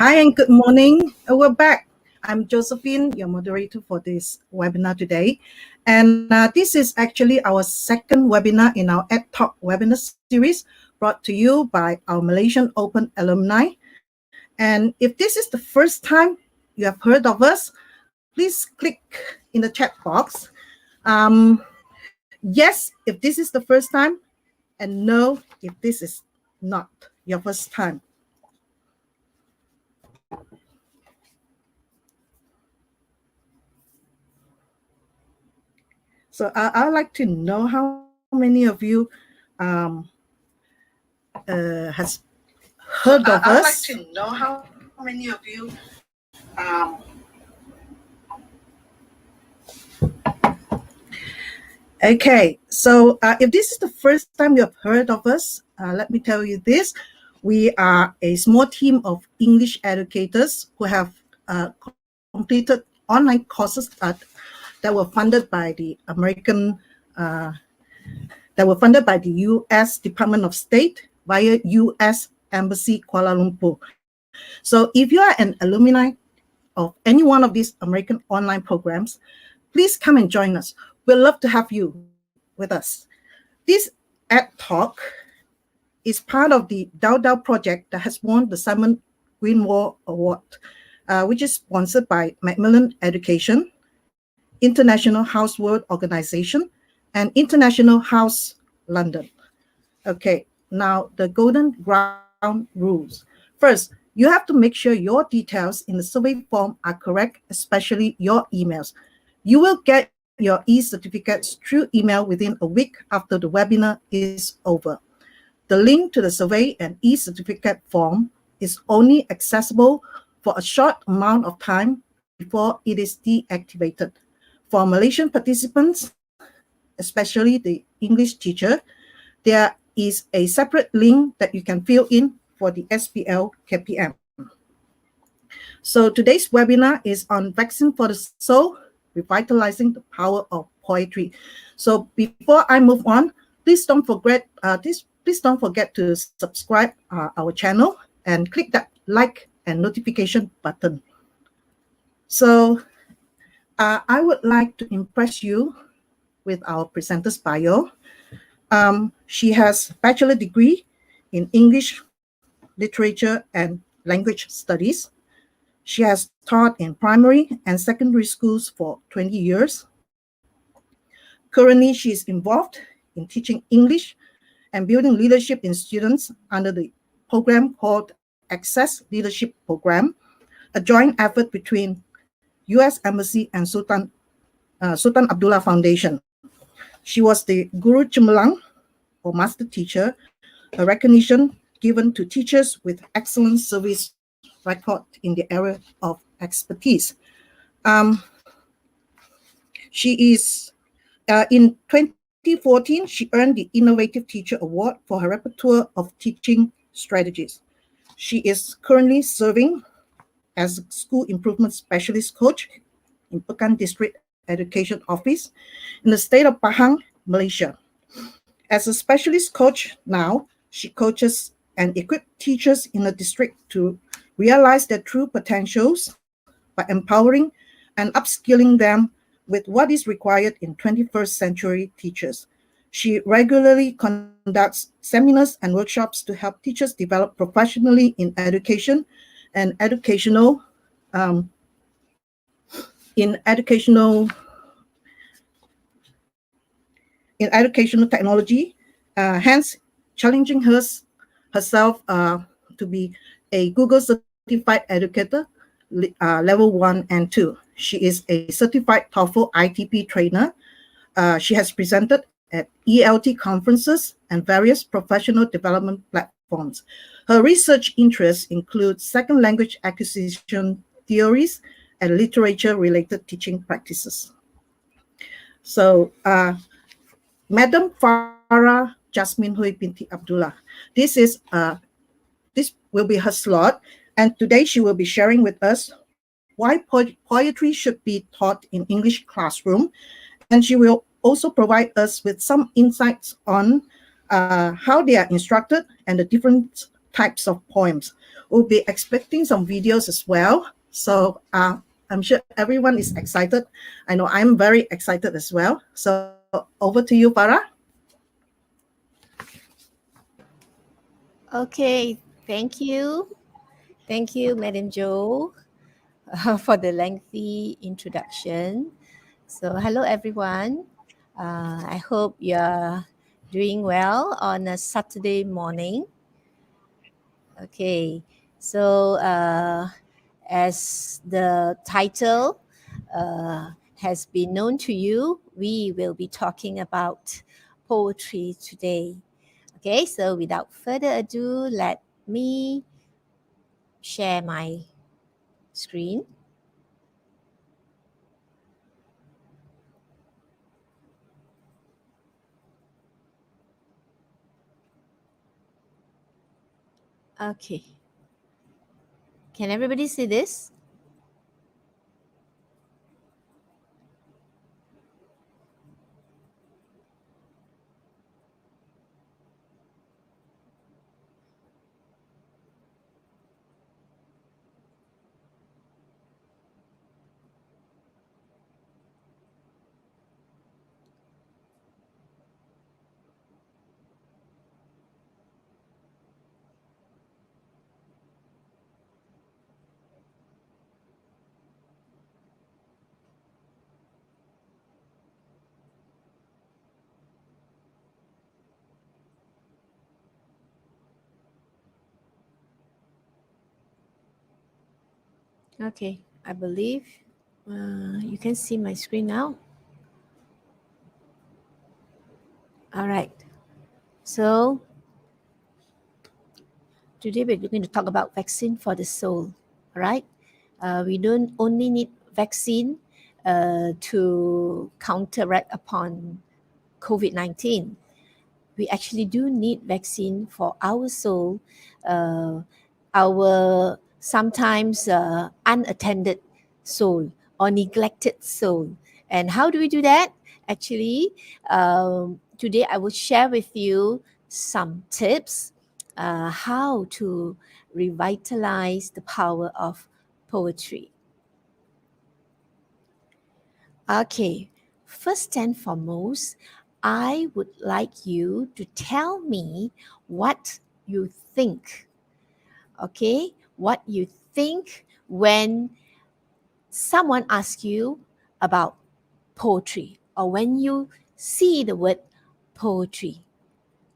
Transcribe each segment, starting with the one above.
Hi and good morning. We're back. I'm Josephine, your moderator for this webinar today. And this is actually our second webinar in our Ad Talk webinar series brought to you by our Malaysian Open alumni. And if this is the first time you have heard of us, please click in the chat box. Yes, if this is the first time, and no, if this is not your first time. So I'd like to know how many of you has heard of us. I'd like to know how many of you Okay, so if this is the first time you have heard of us, let me tell you this. We are a small team of English educators who have completed online courses that were funded by the U.S. Department of State via U.S. Embassy Kuala Lumpur. So if you are an alumni of any one of these American online programs, please come and join us. We'd love to have you with us. This Ad Talk is part of the DAO project that has won the Simon Greenwald Award, which is sponsored by Macmillan Education, International House World Organization, and International House London. Okay, now the golden ground rules. First, you have to make sure your details in the survey form are correct, especially your emails. You will get your e-certificates through email within a week after the webinar is over. The link to the survey and e-certificate form is only accessible for a short amount of time before it is deactivated. For Malaysian participants, especially the English teacher, there is a separate link that you can fill in for the SPL KPM. So today's webinar is on Vaccine for the Soul, Revitalizing the Power of Poetry. So before I move on, please don't forget to subscribe our channel and click that like and notification button. So I would like to impress you with our presenter's bio. She has a bachelor degree in English, literature, and language studies. She has taught in primary and secondary schools for 20 years. Currently, she is involved in teaching English and building leadership in students under the program called Access Leadership Program, a joint effort between U.S. Embassy and Sultan Abdullah Foundation. She was the Guru Cemerlang, or Master Teacher, a recognition given to teachers with excellent service record in the area of expertise. She is, in 2014, she earned the Innovative Teacher Award for her repertoire of teaching strategies. She is currently serving as a school improvement specialist coach in Pekan District Education Office in the state of Pahang, Malaysia. As a specialist coach now, she coaches and equips teachers in the district to realize their true potentials by empowering and upskilling them with what is required in 21st century teachers. She regularly conducts seminars and workshops to help teachers develop professionally in education and educational technology, hence challenging herself to be a Google certified educator, level 1 and 2. She is a certified TOEFL ITP trainer. She has presented at ELT conferences and various professional development platforms. Her research interests include second language acquisition theories and literature-related teaching practices. So, Madam Farah Jasmine Hui binti Abdullah. This will be her slot, and today she will be sharing with us why poetry should be taught in English classroom, and she will also provide us with some insights on how they are instructed and the different types of poems. We'll be expecting some videos as well. So I'm sure everyone is excited. I know I'm very excited as well. So over to you, Farah. Okay, thank you. Thank you, Madam Jo, for the lengthy introduction. So, hello everyone. I hope you're doing well on a Saturday morning. Okay, so as the title has been known to you, we will be talking about poetry today. Okay, so without further ado, let me share my screen. Okay, can everybody see this? Okay, I believe you can see my screen now. All right, so today we're going to talk about vaccine for the soul. All right, we don't only need vaccine to counteract upon COVID-19. We actually do need vaccine for our soul, uh, our sometimes unattended soul or neglected soul. And how do we do that? Actually, today I will share with you some tips how to revitalize the power of poetry. Okay, first and foremost, I would like you to tell me what you think. Okay, what you think when someone asks you about poetry or when you see the word poetry.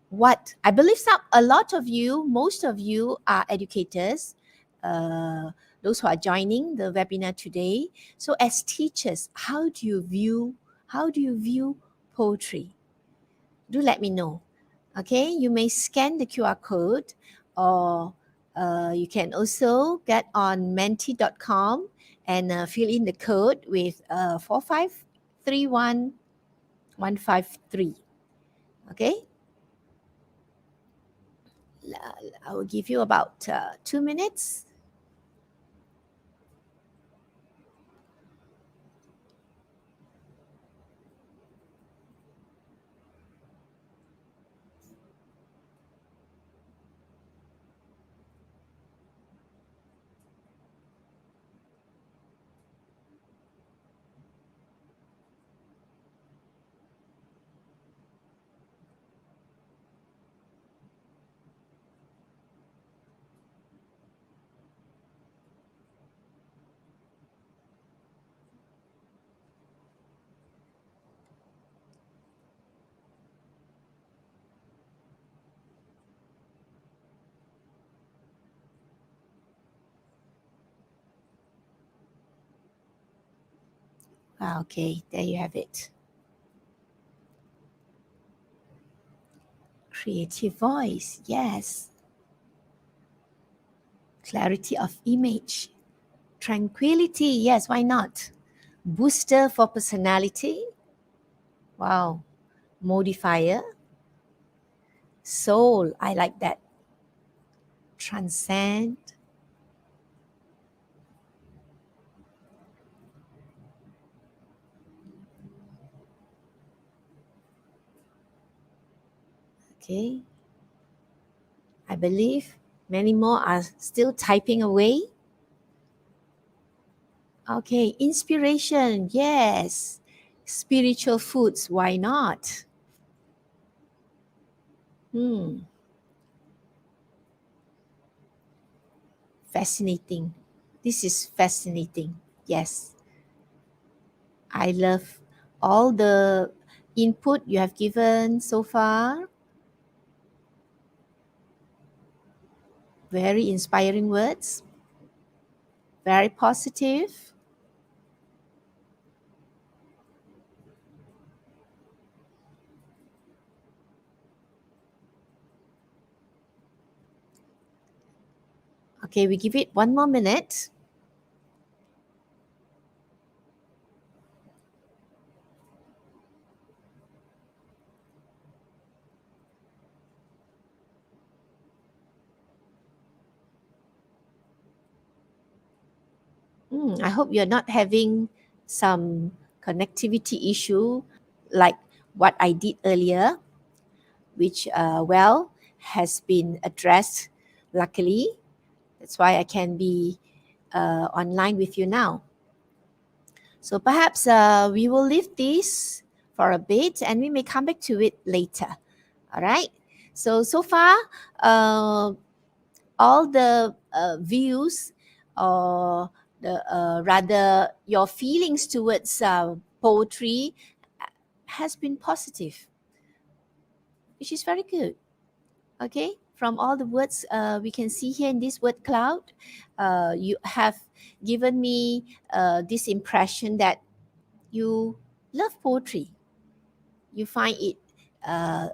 What I believe a lot of you, most of you are educators, those who are joining the webinar today. So as teachers, how do you view poetry? Do let me know. Okay, you may scan the QR code, or you can also get on menti.com and fill in the code with 4531153. Okay, I will give you about 2 minutes. Okay, there you have it. Creative voice, yes. Clarity of image. Tranquility, yes, why not? Booster for personality. Wow. Modifier. Soul, I like that. Transcend. Okay. I believe Many more are still typing away. Okay, inspiration, yes. Spiritual foods, why not? Fascinating. This is fascinating. Yes. I love all the input you have given so far. Very inspiring words. Very positive. Okay, we give it one more minute. I hope you're not having some connectivity issue like what I did earlier, which, has been addressed luckily. That's why I can be online with you now. So perhaps we will leave this for a bit and we may come back to it later. All right. So far, all the views or rather your feelings towards poetry has been positive, which is very good. Okay, from all the words we can see here in this word cloud, you have given me this impression that you love poetry. You find it uh,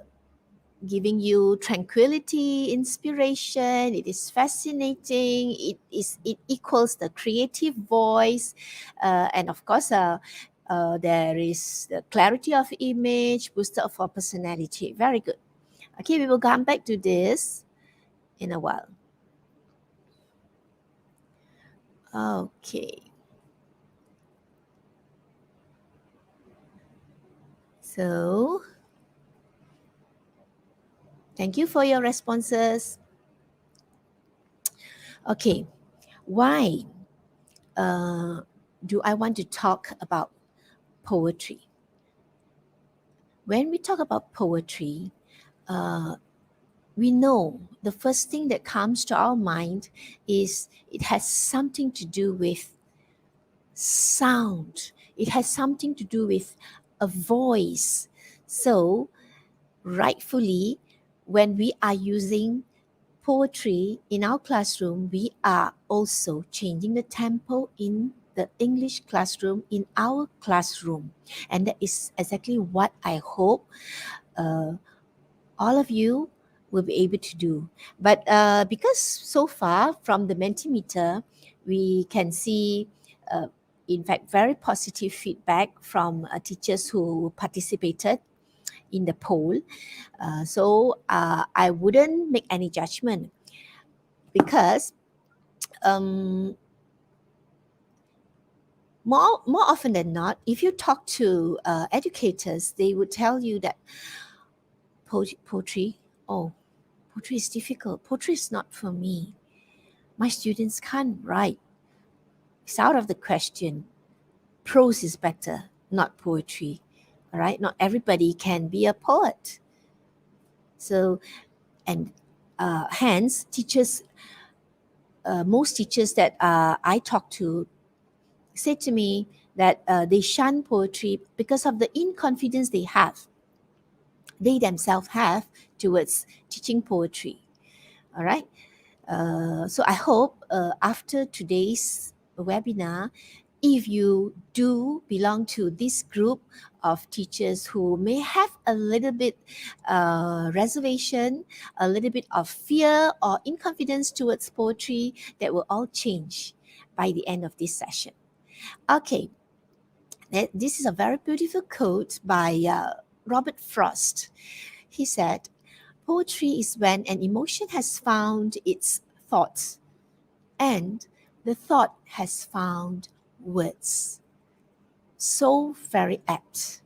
giving you tranquility, inspiration. It is fascinating. It equals the creative voice, and of course, there is the clarity of image, booster of our personality. Very good. Okay, we will come back to this in a while. Okay. So, thank you for your responses. Okay, why do I want to talk about poetry? When we talk about poetry, uh, we know the first thing that comes to our mind is it has something to do with sound, it has something to do with a voice. So, rightfully, when we are using poetry in our classroom, we are also changing the tempo in the English classroom, in our classroom. And that is exactly what I hope all of you will be able to do. But because so far from the Mentimeter, we can see, in fact, very positive feedback from teachers who participated in the poll. So I wouldn't make any judgment because more often than not, if you talk to educators, they would tell you that poetry, oh, poetry is difficult. Poetry is not for me. My students can't write. It's out of the question. Prose is better, not poetry. All right, not everybody can be a poet. So, and hence, teachers, most teachers that I talk to say to me that they shun poetry because of the inconfidence they themselves have towards teaching poetry. All right. So I hope after today's webinar, if you do belong to this group of teachers who may have a little bit reservation, a little bit of fear or inconfidence towards poetry, that will all change by the end of this session. Okay, this is a very beautiful quote by Robert Frost. He said, poetry is when an emotion has found its thoughts and the thought has found words. So very apt,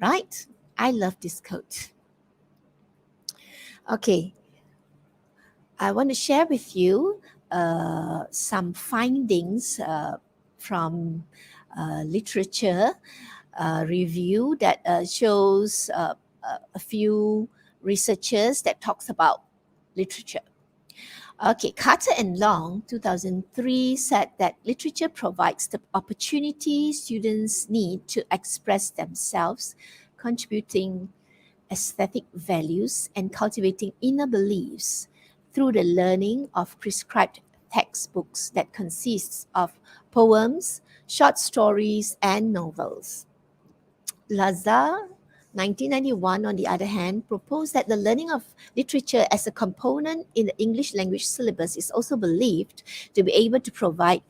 right? I love this quote. Okay, I want to share with you some findings from literature review that shows a few researchers that talks about literature. Okay, Carter and Long, 2003, said that literature provides the opportunity students need to express themselves, contributing aesthetic values and cultivating inner beliefs through the learning of prescribed textbooks that consists of poems, short stories, and novels. Lazar, 1991, on the other hand, proposed that the learning of literature as a component in the English language syllabus is also believed to be able to provide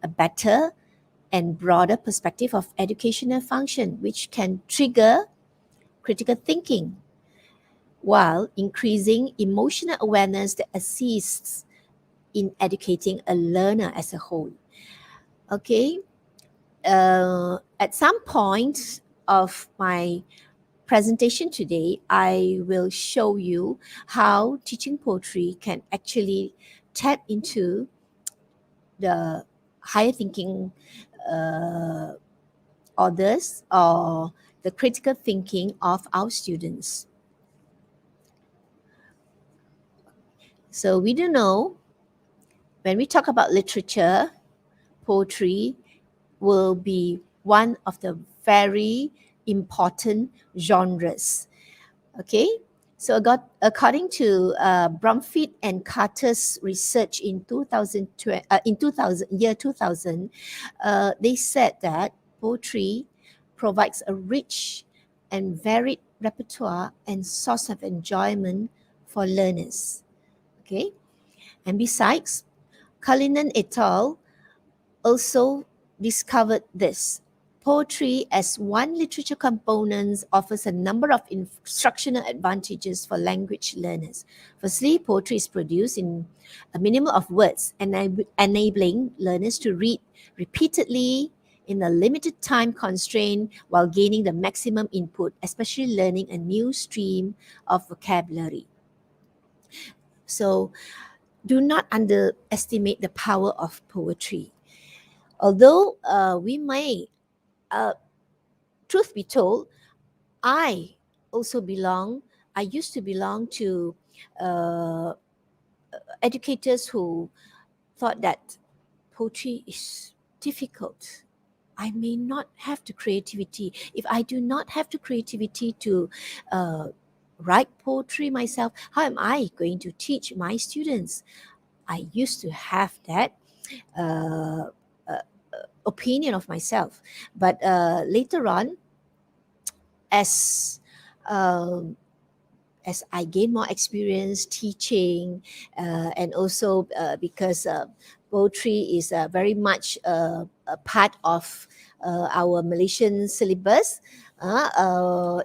a better and broader perspective of educational function, which can trigger critical thinking while increasing emotional awareness that assists in educating a learner as a whole. Okay, at some point of my presentation today, I will show you how teaching poetry can actually tap into the higher thinking uh, others or the critical thinking of our students. So we do know when we talk about literature, poetry will be one of the very important genres. Okay, so according to Brumfield and Carter's research in 2000, they said that poetry provides a rich and varied repertoire and source of enjoyment for learners. Okay, and besides, Cullinan et al. Also discovered this. Poetry as one literature component offers a number of instructional advantages for language learners. Firstly, poetry is produced in a minimum of words, enabling learners to read repeatedly in a limited time constraint while gaining the maximum input, especially learning a new stream of vocabulary. So, do not underestimate the power of poetry. Although we may, truth be told, I also belong, I used to belong to uh, educators who thought that poetry is difficult. I may not have the creativity. If I do not have the creativity to write poetry myself, how am I going to teach my students? I used to have that uh, uh, opinion of myself. But later on, as um, as I gain more experience teaching, and also because poetry is very much a part of our Malaysian syllabus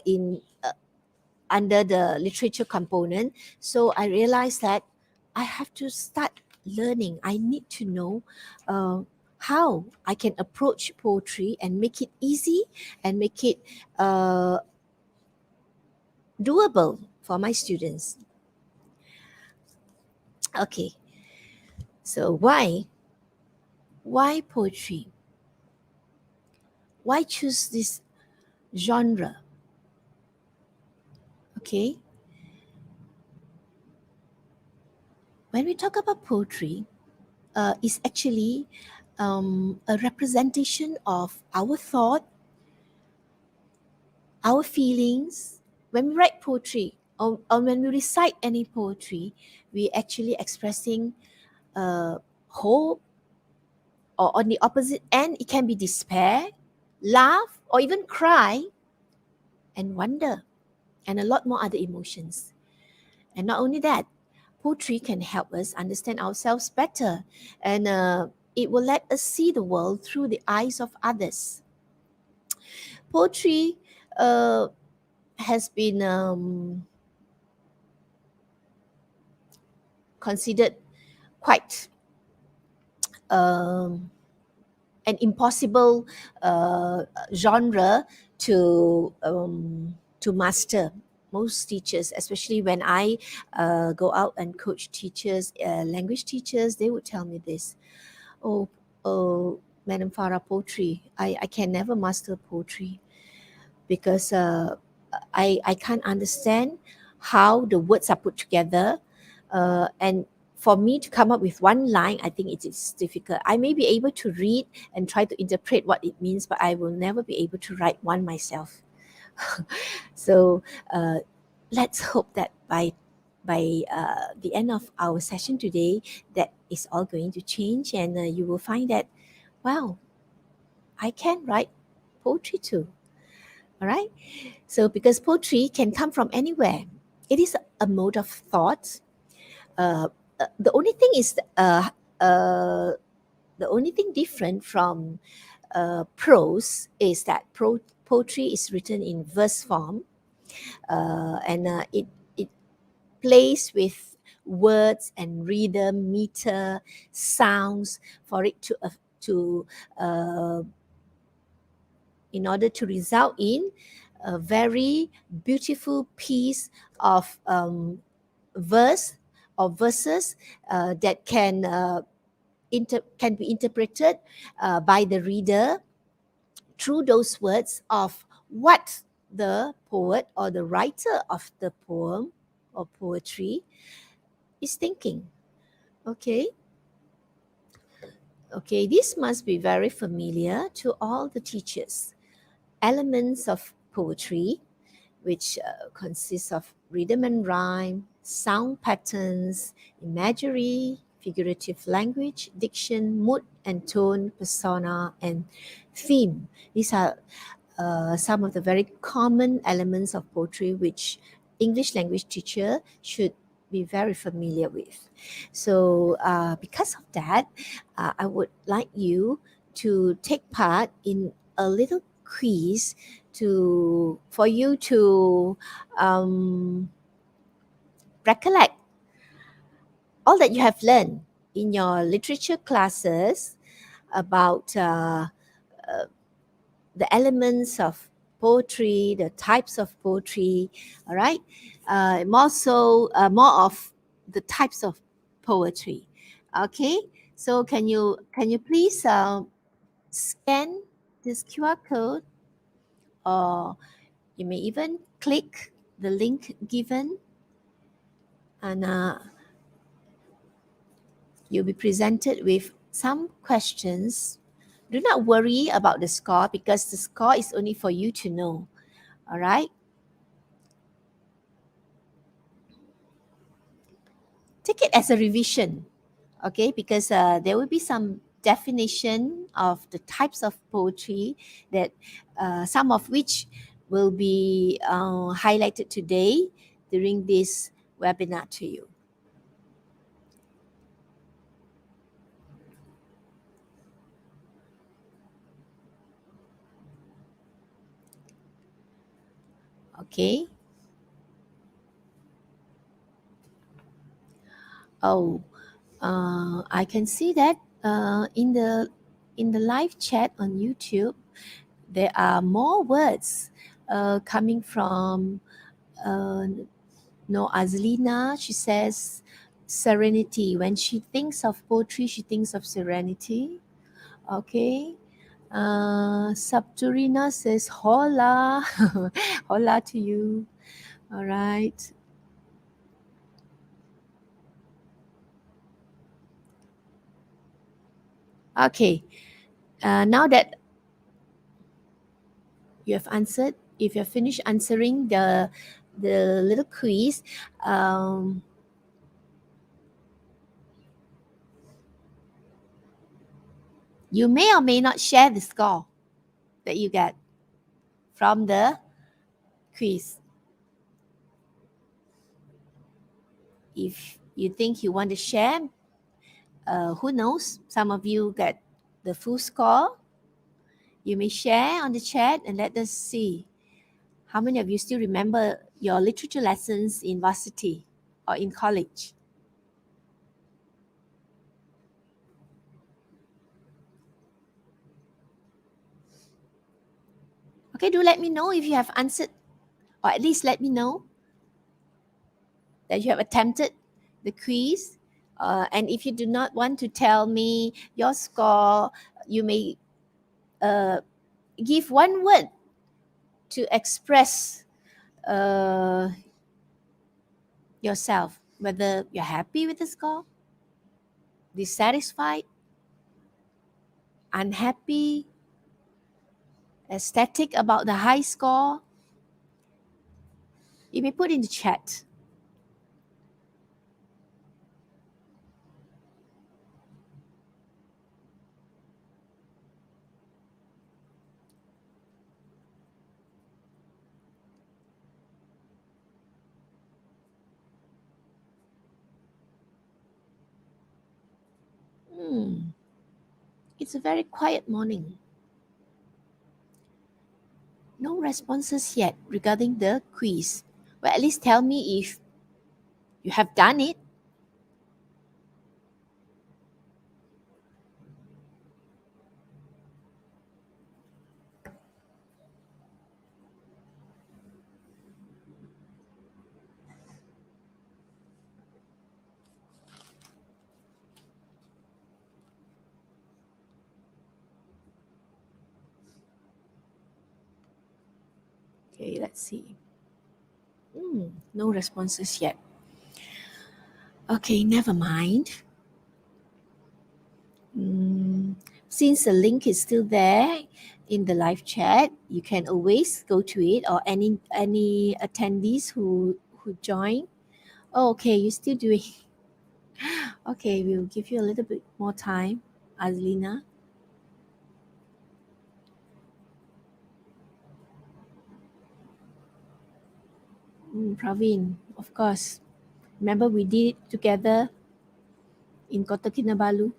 in under the literature component. So I realized that I have to start learning. I need to know how I can approach poetry and make it easy and make it doable for my students. Okay, so why poetry? Why choose this genre? Okay, when we talk about poetry, it's actually a representation of our thought, our feelings. When we write poetry or when we recite any poetry, we actually expressing hope, or on the opposite end, it can be despair, laugh, or even cry, and wonder, and a lot more other emotions. And not only that, poetry can help us understand ourselves better, and it will let us see the world through the eyes of others. Poetry has been considered quite um, an impossible genre to master. most teachers, especially when I go out and coach teachers, language teachers, they would tell me this. Oh, oh, Madam Farah, poetry. I can never master poetry because I can't understand how the words are put together. And for me to come up with one line, I think it is difficult. I may be able to read and try to interpret what it means, but I will never be able to write one myself. So let's hope that by the end of our session today, that is all going to change, and you will find that, wow, I can write poetry too. All right. So because poetry can come from anywhere, it is a mode of thought. Uh, the only thing is the only thing different from prose is that poetry is written in verse form, and it plays with words and rhythm, meter, sounds for it to uh, in order to result in a very beautiful piece of verse or verses that can be interpreted by the reader through those words of what the poet or the writer of the poem or poetry is thinking. Okay. Okay, this must be very familiar to all the teachers. Elements of poetry, which consists of rhythm and rhyme, sound patterns, imagery, figurative language, diction, mood and tone, persona, and theme. These are some of the very common elements of poetry which English language teacher should be very familiar with. So because of that, I would like you to take part in a little quiz for you to recollect all that you have learned in your literature classes about the elements of poetry, the types of poetry, all right? More of the types of poetry. Okay, so can you please scan this QR code, or you may even click the link given, and you'll be presented with some questions. Do not worry about the score because the score is only for you to know. All right. Take it as a revision, okay? Because there will be some definition of the types of poetry that some of which will be highlighted today during this webinar to you. Okay. Oh, I can see that in the live chat on YouTube, there are more words coming from no Azlina. She says serenity. When she thinks of poetry, she thinks of serenity. Okay. Sabturina says hola. Hola to you. All right. Okay. Now that you have answered, if you have finished answering the little quiz, you may or may not share the score that you get from the quiz. If you think you want to share, who knows? Some of you get the full score. You may share on the chat and let us see how many of you still remember your literature lessons in varsity or in college. Okay, do let me know if you have answered, or at least let me know that you have attempted the quiz. And if you do not want to tell me your score, you may give one word to express uh, yourself, whether you're happy with the score, dissatisfied, unhappy, ecstatic about the high score. You may put in the chat. It's a very quiet morning. No responses yet regarding the quiz. Well, at least tell me if you have done it. Okay, let's see. No responses yet. Okay, never mind. Since the link is still there in the live chat, you can always go to it, or any attendees who join. Oh, okay, you're still doing. Okay, we'll give you a little bit more time, Azlina. Praveen, of course. Remember we did it together in Kota Kinabalu,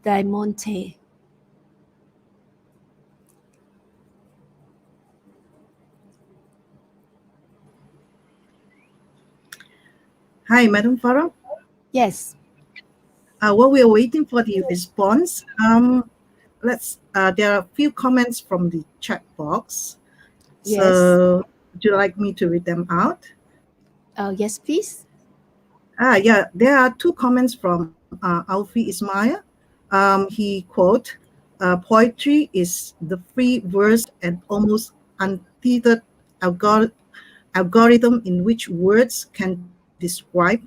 Diamante. Hi, Madam Farah. Yes. While we are waiting for the response, there are a few comments from the chat box. Yes. So, would you like me to read them out? Yes, please. Yeah, there are two comments from Alfie Ismail. He quote, poetry is the free verse and almost untethered algorithm in which words can describe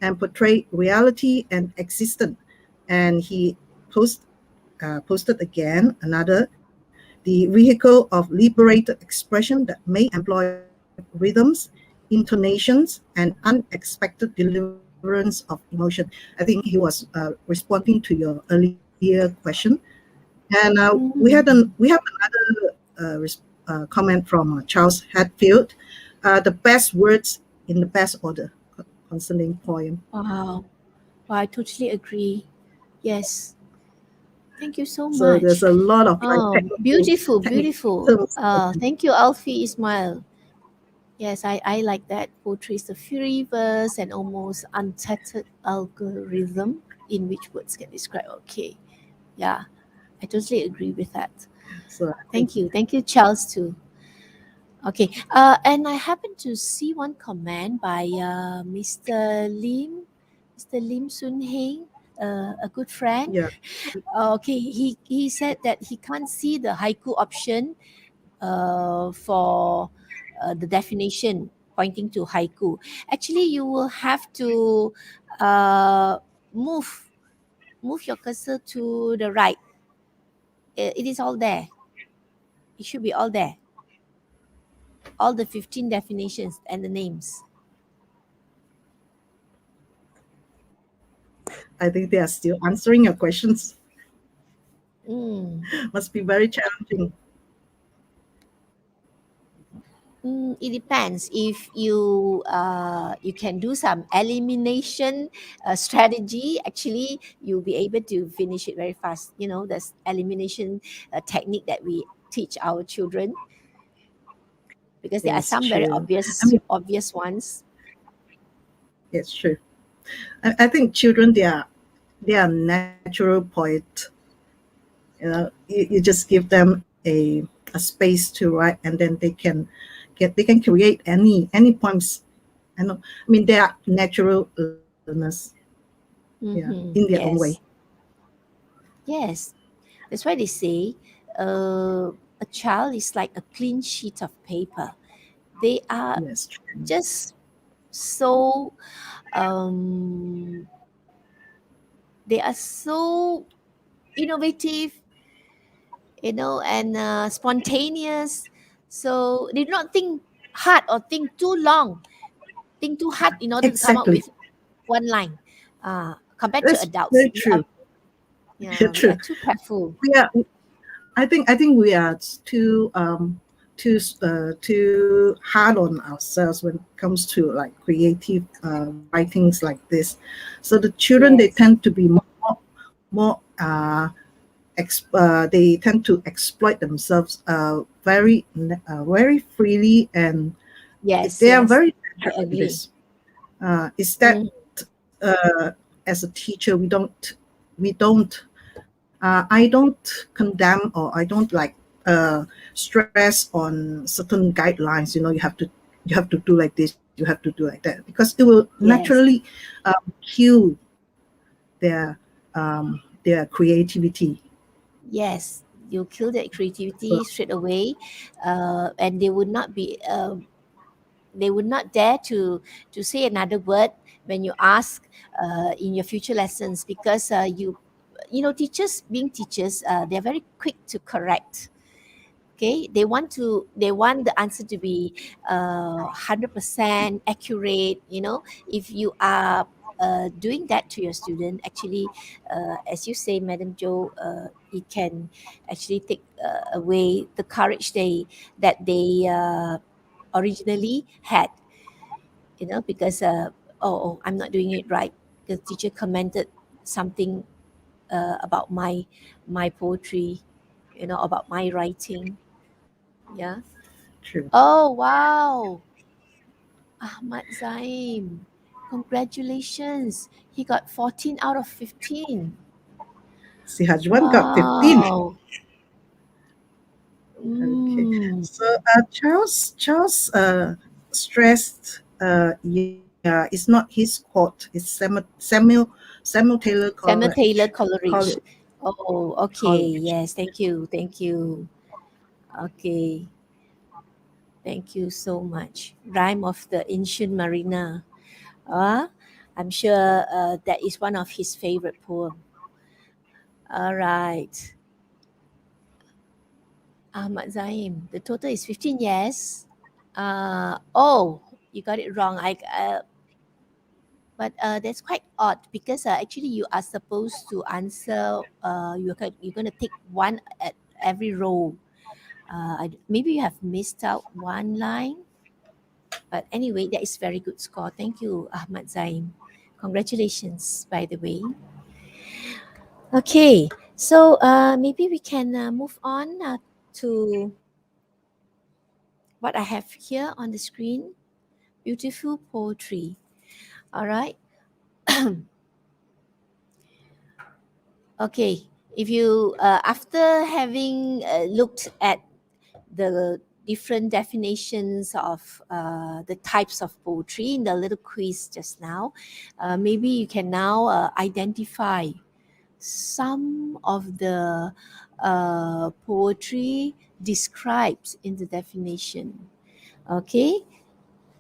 and portray reality and existence. And he posted again another, the vehicle of liberated expression that may employ rhythms, intonations, and unexpected deliverance of emotion. I think he was responding to your earlier question. And we have another comment from Charles Hatfield. The best words in the best order concerning poem. Wow. I totally agree. Yes. Thank you so So there's much. a lot of Beautiful. terms. Thank you, Alfie Ismail. Yes, I like that. Poetry is the free verse and almost untethered algorithm in which words can describe. Okay. Yeah, I totally agree with that. So Thank you. Thank you, Charles, too. Okay. And I happen to see one comment by Mr. Lim Sun Heng, a good friend. yeah, Okay, he said that he can't see the haiku option for the definition pointing to haiku. Actually, you will have to move your cursor to the right. It is all there. It should be all there. All the 15 definitions and the names. I think they are still answering your questions. Mm. Must be very challenging. It depends. If you can do some elimination strategy, actually you'll be able to finish it very fast. You know, there's elimination technique that we teach our children, because there are It's some very true. I mean, obvious ones. it's true. I think children they are natural poet. You just give them a space to write, and then they can create any poems I know. I mean, they are natural learners, in their own way. Yes, yes. That's why they say a child is like a clean sheet of paper. They are Yes, true. just so um, they are so innovative, and spontaneous. So they do not think hard or think too hard in order to come up Exactly. with one line. Compared to That's adults, very true. we are True. too careful. We are. I think we are too hard on ourselves when it comes to like creative writings like this. So the children, they Yes, tend to be more they tend to exploit themselves very freely, and yes, they are yes. very I natural in agree. this. Is that Mm, as a teacher, we don't I don't condemn, or I don't like stress on certain guidelines. You have to do like this, you have to do like that, because it will yes, naturally kill their their creativity. yes. You kill that So creativity straight away, and they would not dare to say another word when you ask in your future lessons, because teachers, being teachers, they're very quick to correct. Okay, they want the answer to be 100% accurate. If you are doing that to your student, actually, as you say, Madam Joe, it can actually take away the courage that they originally had. Because oh, I'm not doing it right, the teacher commented something about my poetry, about my writing. Yeah. true. Oh, wow. Ahmad Zaim. Congratulations. He got 14 out of 15. Si Hajwan got 15. Wow. Okay. Mm. So Charles stressed, yeah, it's not his quote. It's Samuel Taylor Samuel Taylor Coleridge. Coleridge. Oh, okay. Coleridge. Yes. Thank you. Thank you. Okay. Thank you so much. Rhyme of the Ancient Mariner. Uh, I'm sure that is one of his favorite poem. All right. Ahmad Zaim. The total is 15, yes. Oh, you got it wrong. But that's quite odd, because actually you are supposed to answer. You're gonna take one at every row. Maybe you have missed out one line. But anyway, that is very good score. Thank you, Ahmad Zaim. Congratulations, by the way. Okay, so maybe we can move on to what I have here on the screen. Beautiful poetry. All right. Okay. If you, after having looked at the different definitions of the types of poetry in the little quiz just now, maybe you can now identify some of the poetry described in the definition. Okay.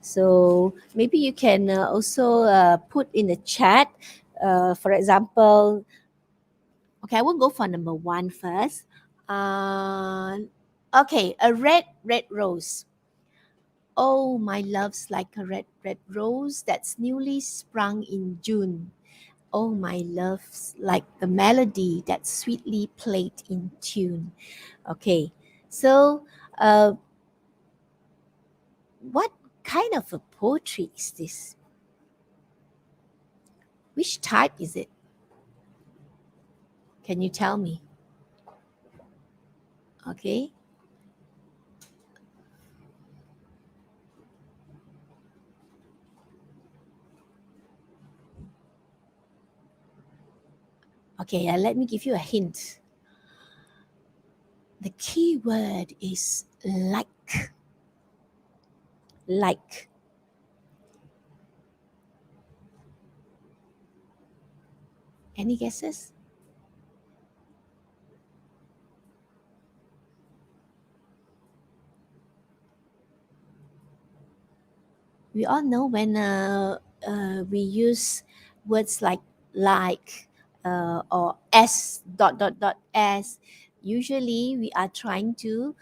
So maybe you can also put in the chat, for example. Okay, I will go for number one first. Okay, a red rose. Oh, my love's like a red rose that's newly sprung in June. Oh, my love's like the melody that's sweetly played in tune. Okay, so what kind of a poetry is this? Which type is it? Can you tell me? Okay. Okay, let me give you a hint. The key word is like. Like. Any guesses? We all know when we use words like or s dot dot dot s, usually we are trying to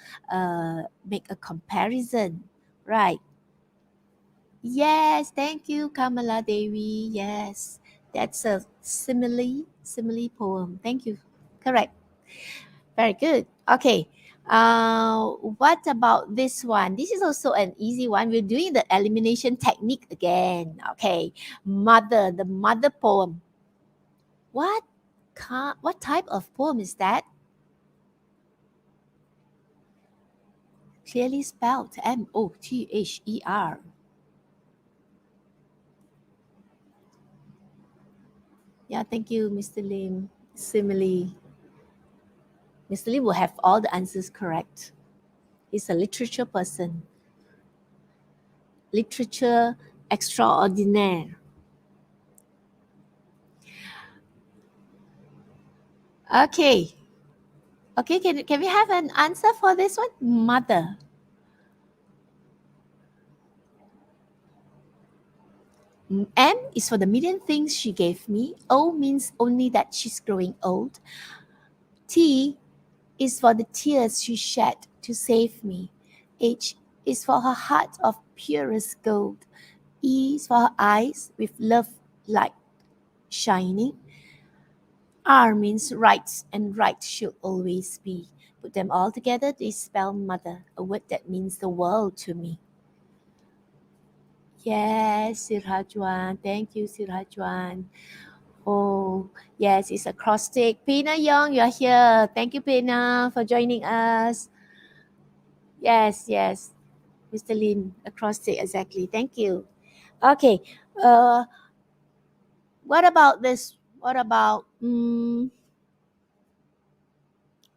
make a comparison, right? Yes, thank you, Kamala Devi. Yes, that's a simile poem. Thank you. Correct. Very good. Okay. What about this one? This is also an easy one. We're doing the elimination technique again. Okay. Mother, the mother poem. What what type of poem is that? Clearly spelled Mother. Yeah, thank you, Mr. Lim. Simile. Mr. Lim will have all the answers correct. He's a literature person. Literature extraordinaire. Okay. Okay, can we have an answer for this one? Mother. M is for the million things she gave me. O means only that she's growing old. T is for the tears she shed to save me. H is for her heart of purest gold. E is for her eyes with love light shining. R means right, and right should always be. Put them all together, they spell mother, a word that means the world to me. Yes, Sirhajwan. Thank you, Sirhajwan. Oh, yes, it's acrostic. Pina Young, you're here. Thank you, Pina, for joining us. Yes, yes. Mr. Lin, acrostic, exactly. Thank you. Okay. Uh, what about this? What about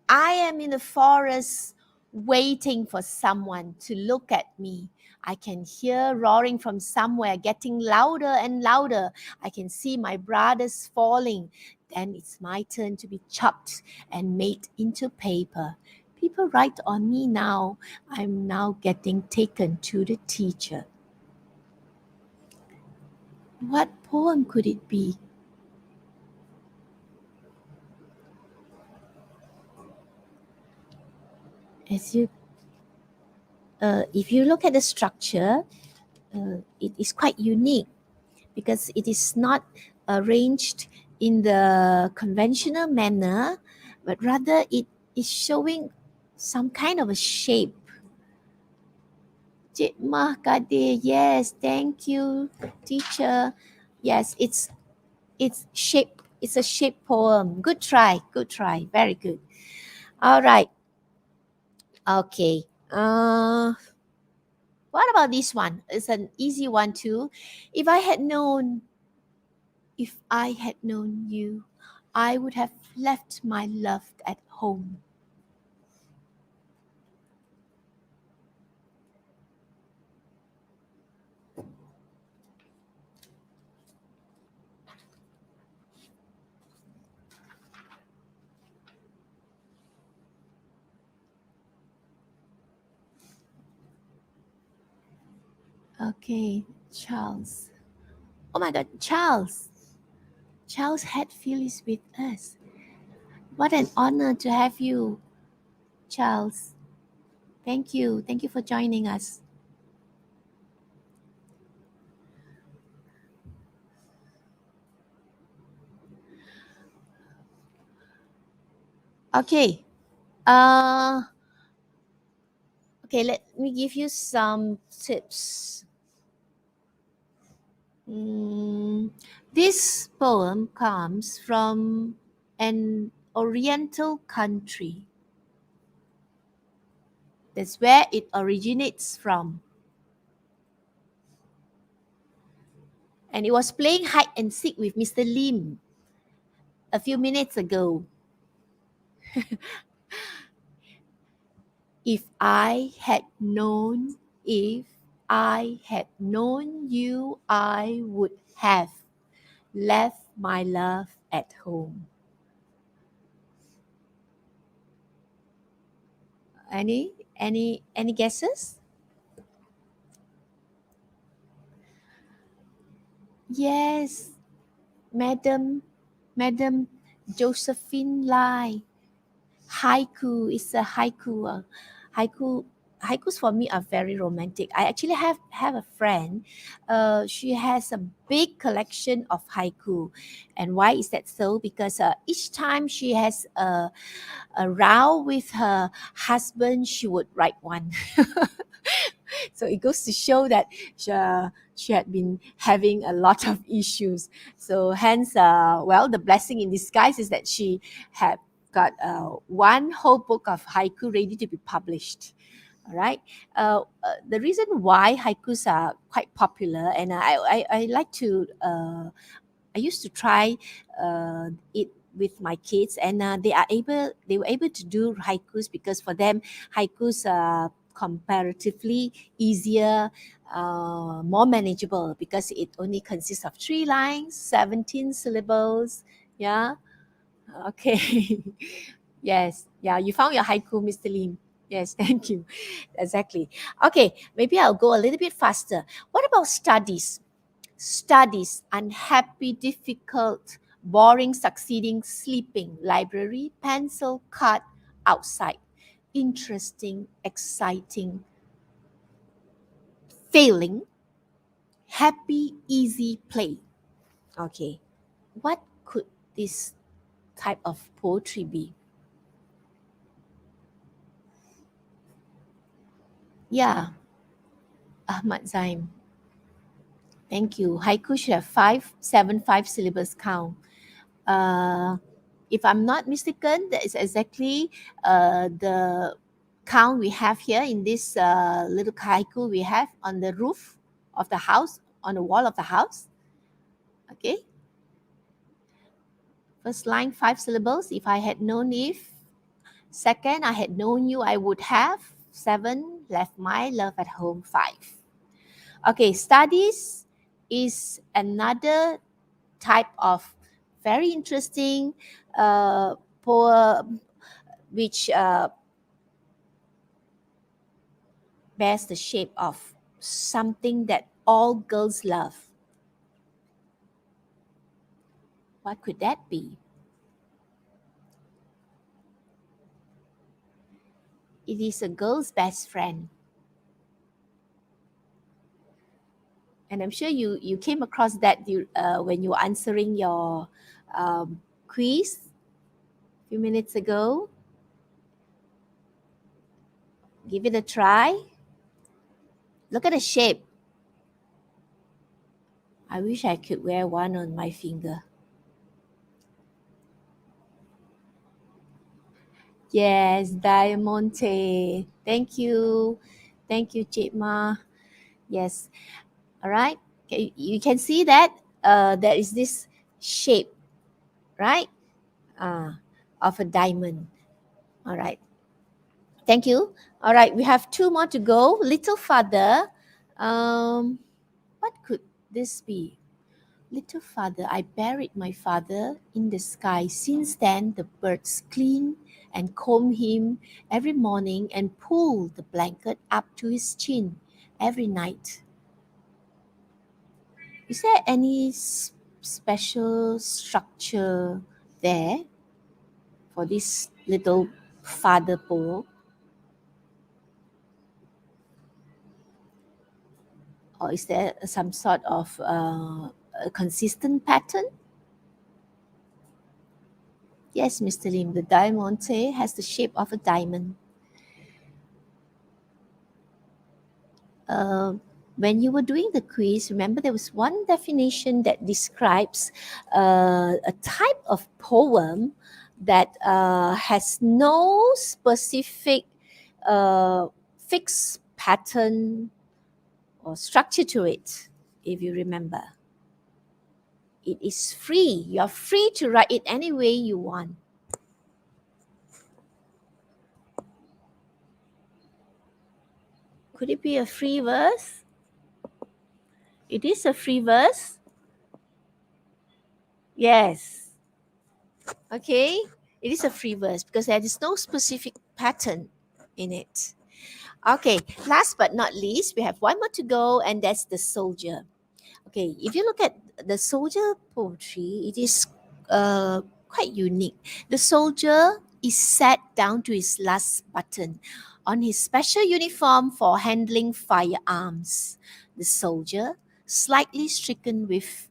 I am in the forest waiting for someone to look at me. I can hear roaring from somewhere getting louder and louder. I can see my brothers falling. Then it's my turn to be chopped and made into paper. People write on me now. I'm now getting taken to the teacher. What poem could it be? As you, if you look at the structure, it is quite unique because it is not arranged in the conventional manner, but rather it is showing some kind of a shape. Cik Mah Kadir, yes, thank you, teacher. Yes, it's shape. It's a shape poem. Good try, good try. Very good. All right. Okay. What about this one? It's an easy one too. If I had known If I had known you, I would have left my love at home. Okay, Charles. Oh my God, Charles. Charles Hatfield is with us. What an honor to have you, Charles. Thank you. Thank you for joining us. Okay. Okay, let me give you some tips. This poem comes from an oriental country. That's where it originates from. And it was playing hide and seek with Mr. Lim a few minutes ago. If I had known, if I had known you, I would have left my love at home. Any guesses? Yes, Madam Josephine Lai. Haiku is a haiku. Haiku haikus for me are very romantic. I actually have a friend. She has a big collection of haiku, and why is that so? Because each time she has a row with her husband, she would write one. So it goes to show that she had been having a lot of issues. So hence, well, the blessing in disguise is that she had got one whole book of haiku ready to be published. All right. The reason why haikus are quite popular, and I like to I used to try it with my kids, and they were able to do haikus because for them haikus are comparatively easier, more manageable because it only consists of 3 lines, 17 syllables. Yeah. Okay. Yes. Yeah. You found your haiku, Mr. Lim. Yes. Thank you. Exactly. Okay. Maybe I'll go a little bit faster. What about studies? Studies, unhappy, difficult, boring, succeeding, sleeping, library, pencil, cut, outside, interesting, exciting, failing, happy, easy, play. Okay, what could this type of poetry be? Yeah, Ahmad Zaim. Thank you. Haiku should have 5 syllables count. Uh, if I'm not mistaken, that is exactly the count we have here in this little haiku we have on the roof of the house, on the wall of the house. Okay, first line 5 syllables. If I had known if, second, I had known you, I would have. 7, left my love at home. 5. Okay, studies is another type of very interesting poem which bears the shape of something that all girls love. What could that be? It is a girl's best friend. And I'm sure you came across that when you were answering your quiz a few minutes ago. Give it a try. Look at the shape. I wish I could wear one on my finger. Yes, Diamante. Thank you. Thank you, Chitma. Yes. All right. Okay, you can see that there is this shape, right? Of a diamond. All right. Thank you. All right. We have 2 more to go. Little father. What could this be? Little father, I buried my father in the sky. Since then, the birds clean and comb him every morning and pull the blanket up to his chin every night. Is there any special structure there for this little father pole? Or is there some sort of a consistent pattern? Yes, Mr. Lim, the diamante has the shape of a diamond. Uh, when you were doing the quiz, remember there was one definition that describes a type of poem that has no specific fixed pattern or structure to it, if you remember. It is free. You're free to write it any way you want. Could it be a free verse? It is a free verse. Yes. Okay, it is a free verse because there is no specific pattern in it. Okay, last but not least, we have one more to go, and that's the soldier. Okay, if you look at the soldier poetry, it is quite unique. The soldier is sat down to his last button on his special uniform for handling firearms. The soldier, slightly stricken with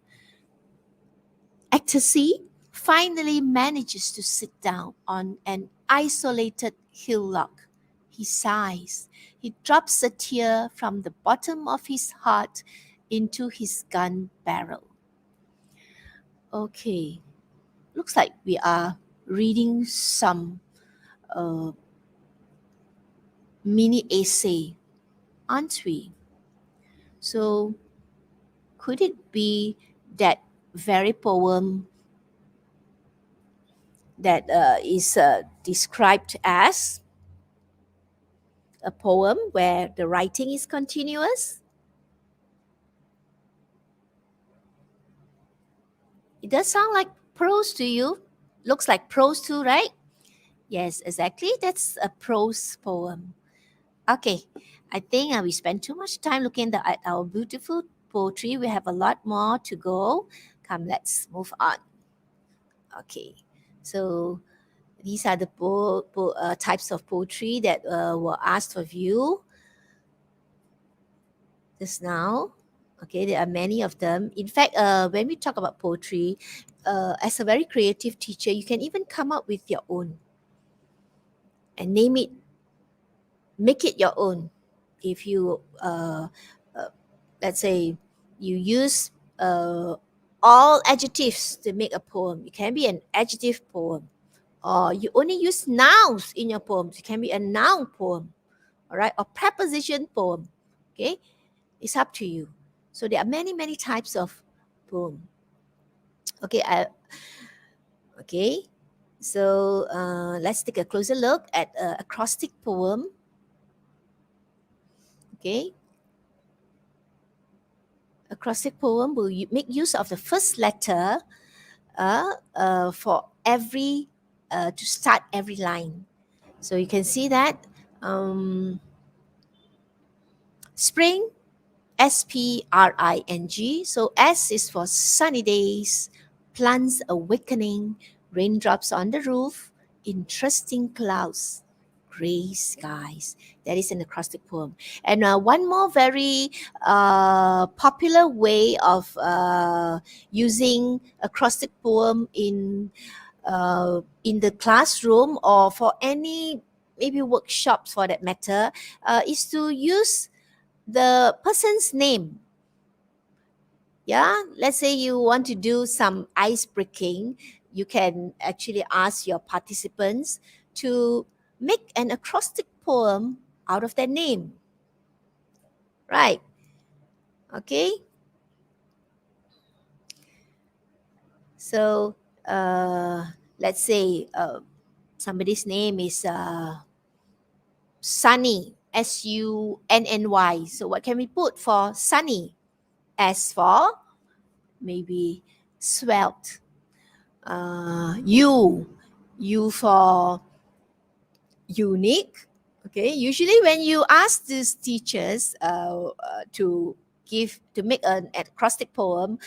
ecstasy, finally manages to sit down on an isolated hillock. He sighs. He drops a tear from the bottom of his heart into his gun barrel. Okay, looks like we are reading some uh, mini essay, aren't we? So, could it be that very poem that is described as a poem where the writing is continuous? It does sound like prose to you. Looks like prose too, right? Yes, exactly. That's a prose poem. Okay, I think we spent too much time looking at our beautiful poetry. We have a lot more to go. Come, let's move on. Okay, so these are the types of poetry that were asked of you just now. Okay, there are many of them. In fact, when we talk about poetry, as a very creative teacher, you can even come up with your own and name it, make it your own. If you, uh, let's say, you use all adjectives to make a poem, it can be an adjective poem. Or you only use nouns in your poems, it can be a noun poem, all right, or preposition poem. Okay, it's up to you. So there are many, many types of poem. Okay, okay. So let's take a closer look at acrostic poem. Okay, acrostic poem will make use of the first letter for every to start every line. So you can see that spring, spring. So S is for sunny days, plants awakening, raindrops on the roof, interesting clouds, gray skies. That is an acrostic poem. And one more very popular way of using acrostic poem in the classroom or for any maybe workshops for that matter is to use the person's name. Yeah, let's say you want to do some ice breaking, you can actually ask your participants to make an acrostic poem out of their name, right? Okay, so let's say somebody's name is Sunny, Sunny. So what can we put for Sunny? S for maybe svelte. U for unique. Okay, usually when you ask these teachers to make an acrostic poem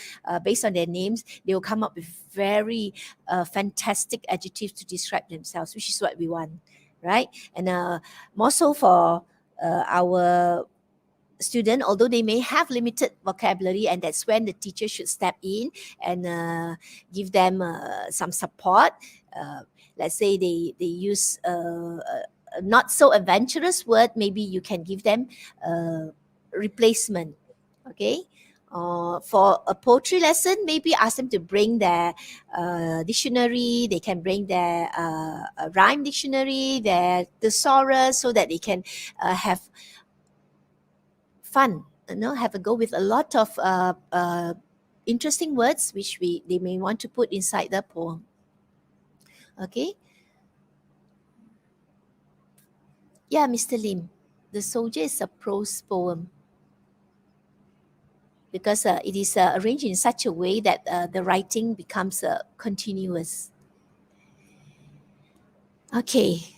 based on their names, they will come up with very fantastic adjectives to describe themselves, which is what we want, right? And more so for our student, although they may have limited vocabulary, and that's when the teacher should step in and give them some support. uh, let's say they use a not so adventurous word, maybe you can give them a replacement. Okay, for a poetry lesson, maybe ask them to bring their dictionary. They can bring their rhyme dictionary, their thesaurus, so that they can have fun, have a go with a lot of interesting words which they may want to put inside the poem. Okay, yeah, Mr. Lim, the soldier is a prose poem because it is arranged in such a way that the writing becomes continuous. Okay,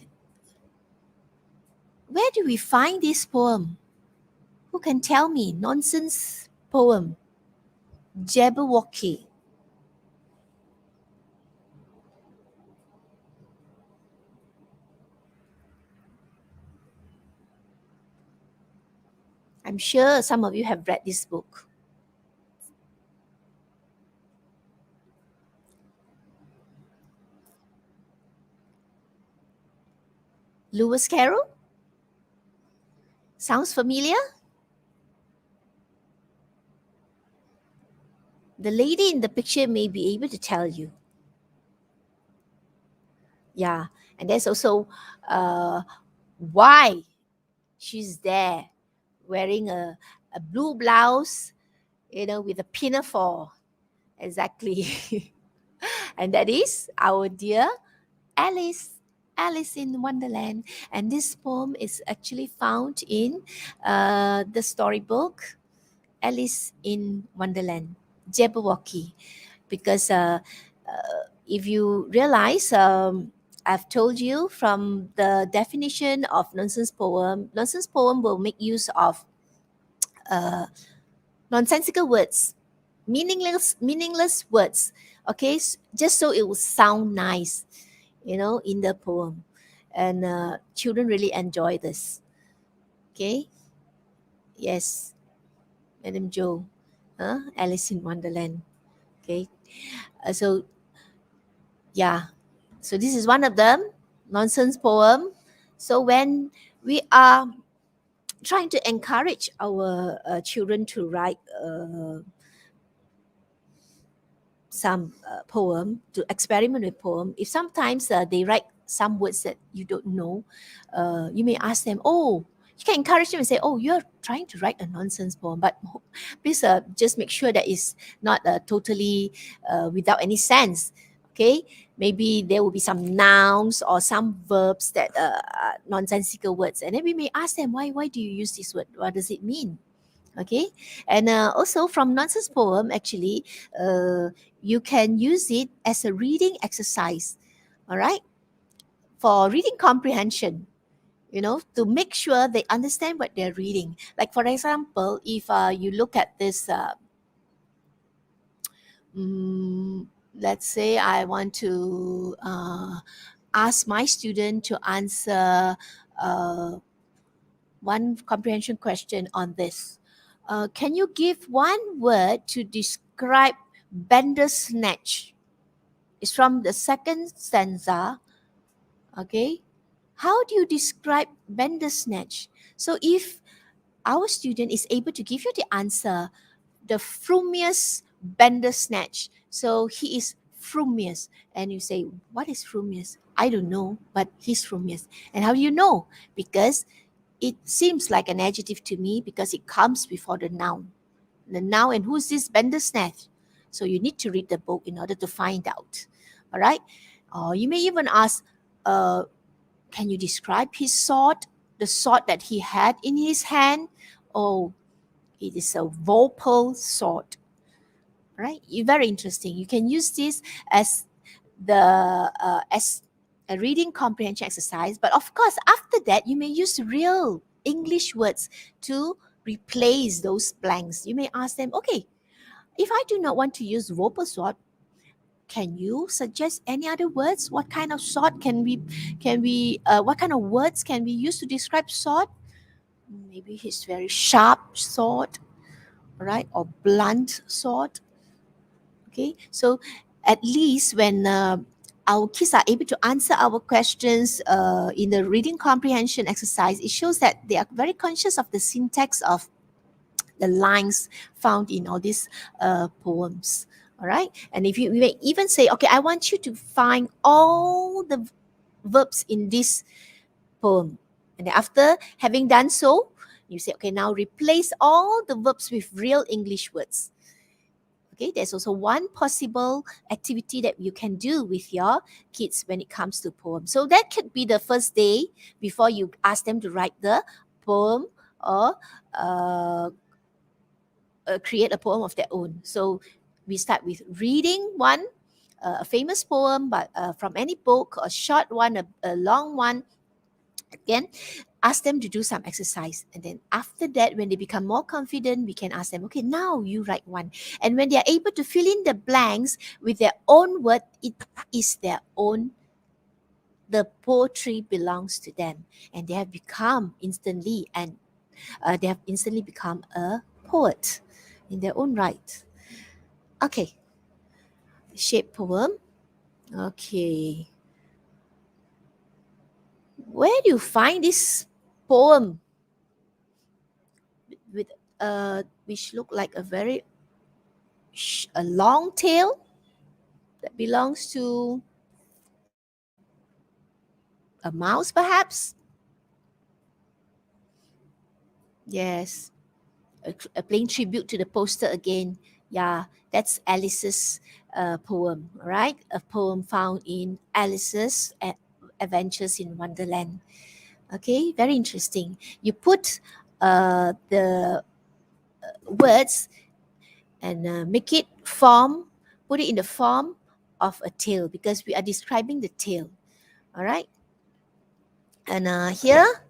where do we find this poem? Who can tell me? Nonsense poem. Jabberwocky. I'm sure some of you have read this book. Lewis Carroll? Sounds familiar? The lady in the picture may be able to tell you. Yeah, and there's also why she's there wearing a blue blouse, with a pinafore. Exactly. And that is our dear Alice. Alice in Wonderland. And this poem is actually found in the storybook Alice in Wonderland, Jabberwocky. Because if you realize, I've told you from the definition of nonsense poem will make use of uh, nonsensical words, meaningless words. Okay, just so it will sound nice, in the poem, and children really enjoy this. Okay, yes, Madam Joe, Alice in Wonderland. Okay, so yeah, so this is one of them, nonsense poem. So when we are trying to encourage our children to write some poem, to experiment with poem, if sometimes they write some words that you don't know, you may ask them, oh, you can encourage them and say, oh, you're trying to write a nonsense poem, but please just make sure that it's not totally without any sense. Okay, maybe there will be some nouns or some verbs that are nonsensical words, and then we may ask them, why do you use this word, what does it mean? Okay, and also from nonsense poem, actually you can use it as a reading exercise, all right, for reading comprehension, to make sure they understand what they're reading. Like for example, if you look at this mm, let's say I want to ask my student to answer uh, one comprehension question on this. Can you give one word to describe Bandersnatch? It's from the second stanza. Okay. How do you describe Bandersnatch? So if our student is able to give you the answer, the frumious Bandersnatch. So he is frumious. And you say, what is frumious? I don't know, but he's frumious. And how do you know? Because it seems like an adjective to me because it comes before the noun. The noun, and who's this Bandersnatch? So you need to read the book in order to find out. All right. Or you may even ask, can you describe his sword? The sword that he had in his hand? Oh, it is a Volpal sword. Right? Very interesting. You can use this as as a reading comprehension exercise. But of course, after that, you may use real English words to replace those blanks. You may ask them, okay, if I do not want to use Volpal sword, can you suggest any other words? What kind of sword what kind of words can we use to describe sword? Maybe his very sharp sword, right? Or blunt sword. Okay, so at least when our kids are able to answer our questions in the reading comprehension exercise, it shows that they are very conscious of the syntax of the lines found in all these poems. All right, and if you may even say, okay, I want you to find all the verbs in this poem, and then after having done so, you say, okay, now replace all the verbs with real English words. Okay, there's also one possible activity that you can do with your kids when it comes to poem. So that could be the first day before you ask them to write the poem or create a poem of their own. So we start with reading one a famous poem, but from any book, a short one, a long one. Again, ask them to do some exercise. And then after that, when they become more confident, we can ask them, okay, now you write one. And when they are able to fill in the blanks with their own word, it is their own, the poetry belongs to them. And they have become instantly, and they have instantly become a poet in their own right. Okay, shape poem. Okay. Where do you find this poem with which look like a very a long tail that belongs to a mouse, perhaps? Yes, a playing tribute to the poster again. Yeah, that's Alice's poem, right? A poem found in Alice's Adventures in Wonderland. Okay, very interesting. You put the words and make it form, put it in the form of a tail, because we are describing the tail. All right. And here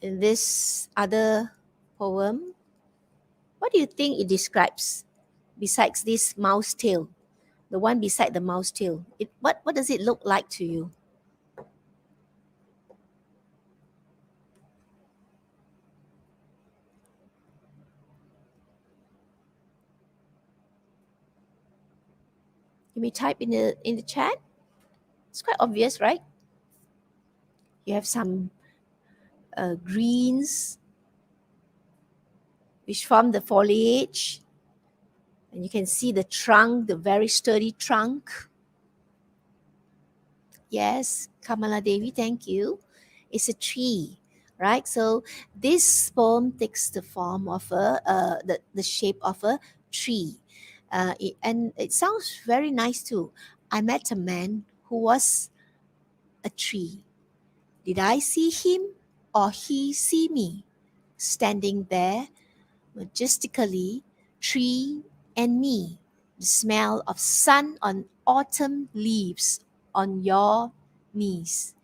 in this other poem, what do you think it describes besides this mouse tail? The one beside the mouse tail. What does it look like to you? You may type in the chat. It's quite obvious, right? You have some greens which form the foliage, and you can see the trunk, the very sturdy trunk. Yes, Kamala Devi, thank you. It's a tree, right? So this poem takes the form of the shape of a tree. And it sounds very nice too. I met a man who was a tree. Did I see him or he see me? Standing there majestically, tree and me. The smell of sun on autumn leaves on your knees.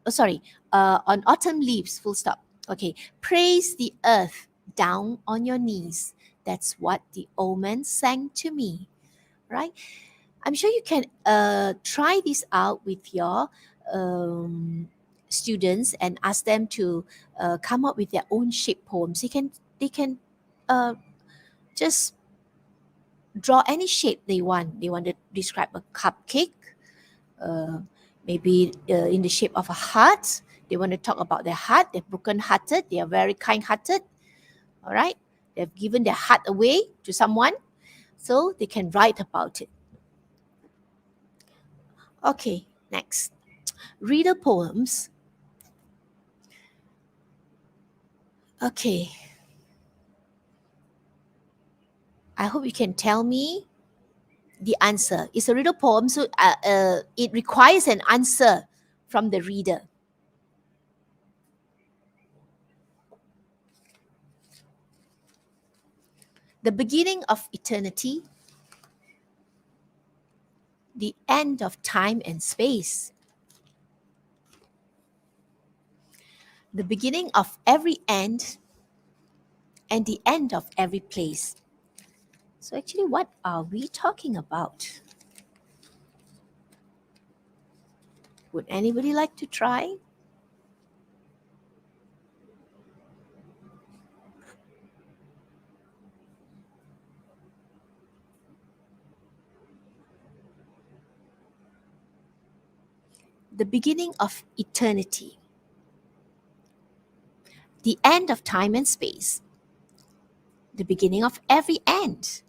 Oh, sorry, on autumn leaves, full stop. Okay, praise the earth down on your knees. That's what the old man sang to me, right? I'm sure you can try this out with your students and ask them to come up with their own shape poems. They can uh, just draw any shape they want. They want to describe a cupcake, uh, maybe in the shape of a heart. They want to talk about their heart. They're broken-hearted. They are very kind-hearted. All right, they've given their heart away to someone, so they can write about it. Okay, next, reader poems. Okay, I hope you can tell me the answer. It's a reader poem, so it requires an answer from the reader. The beginning of eternity, the end of time and space, the beginning of every end, and the end of every place. So, actually, what are we talking about? Would anybody like to try? The beginning of eternity, the end of time and space, the beginning of every end,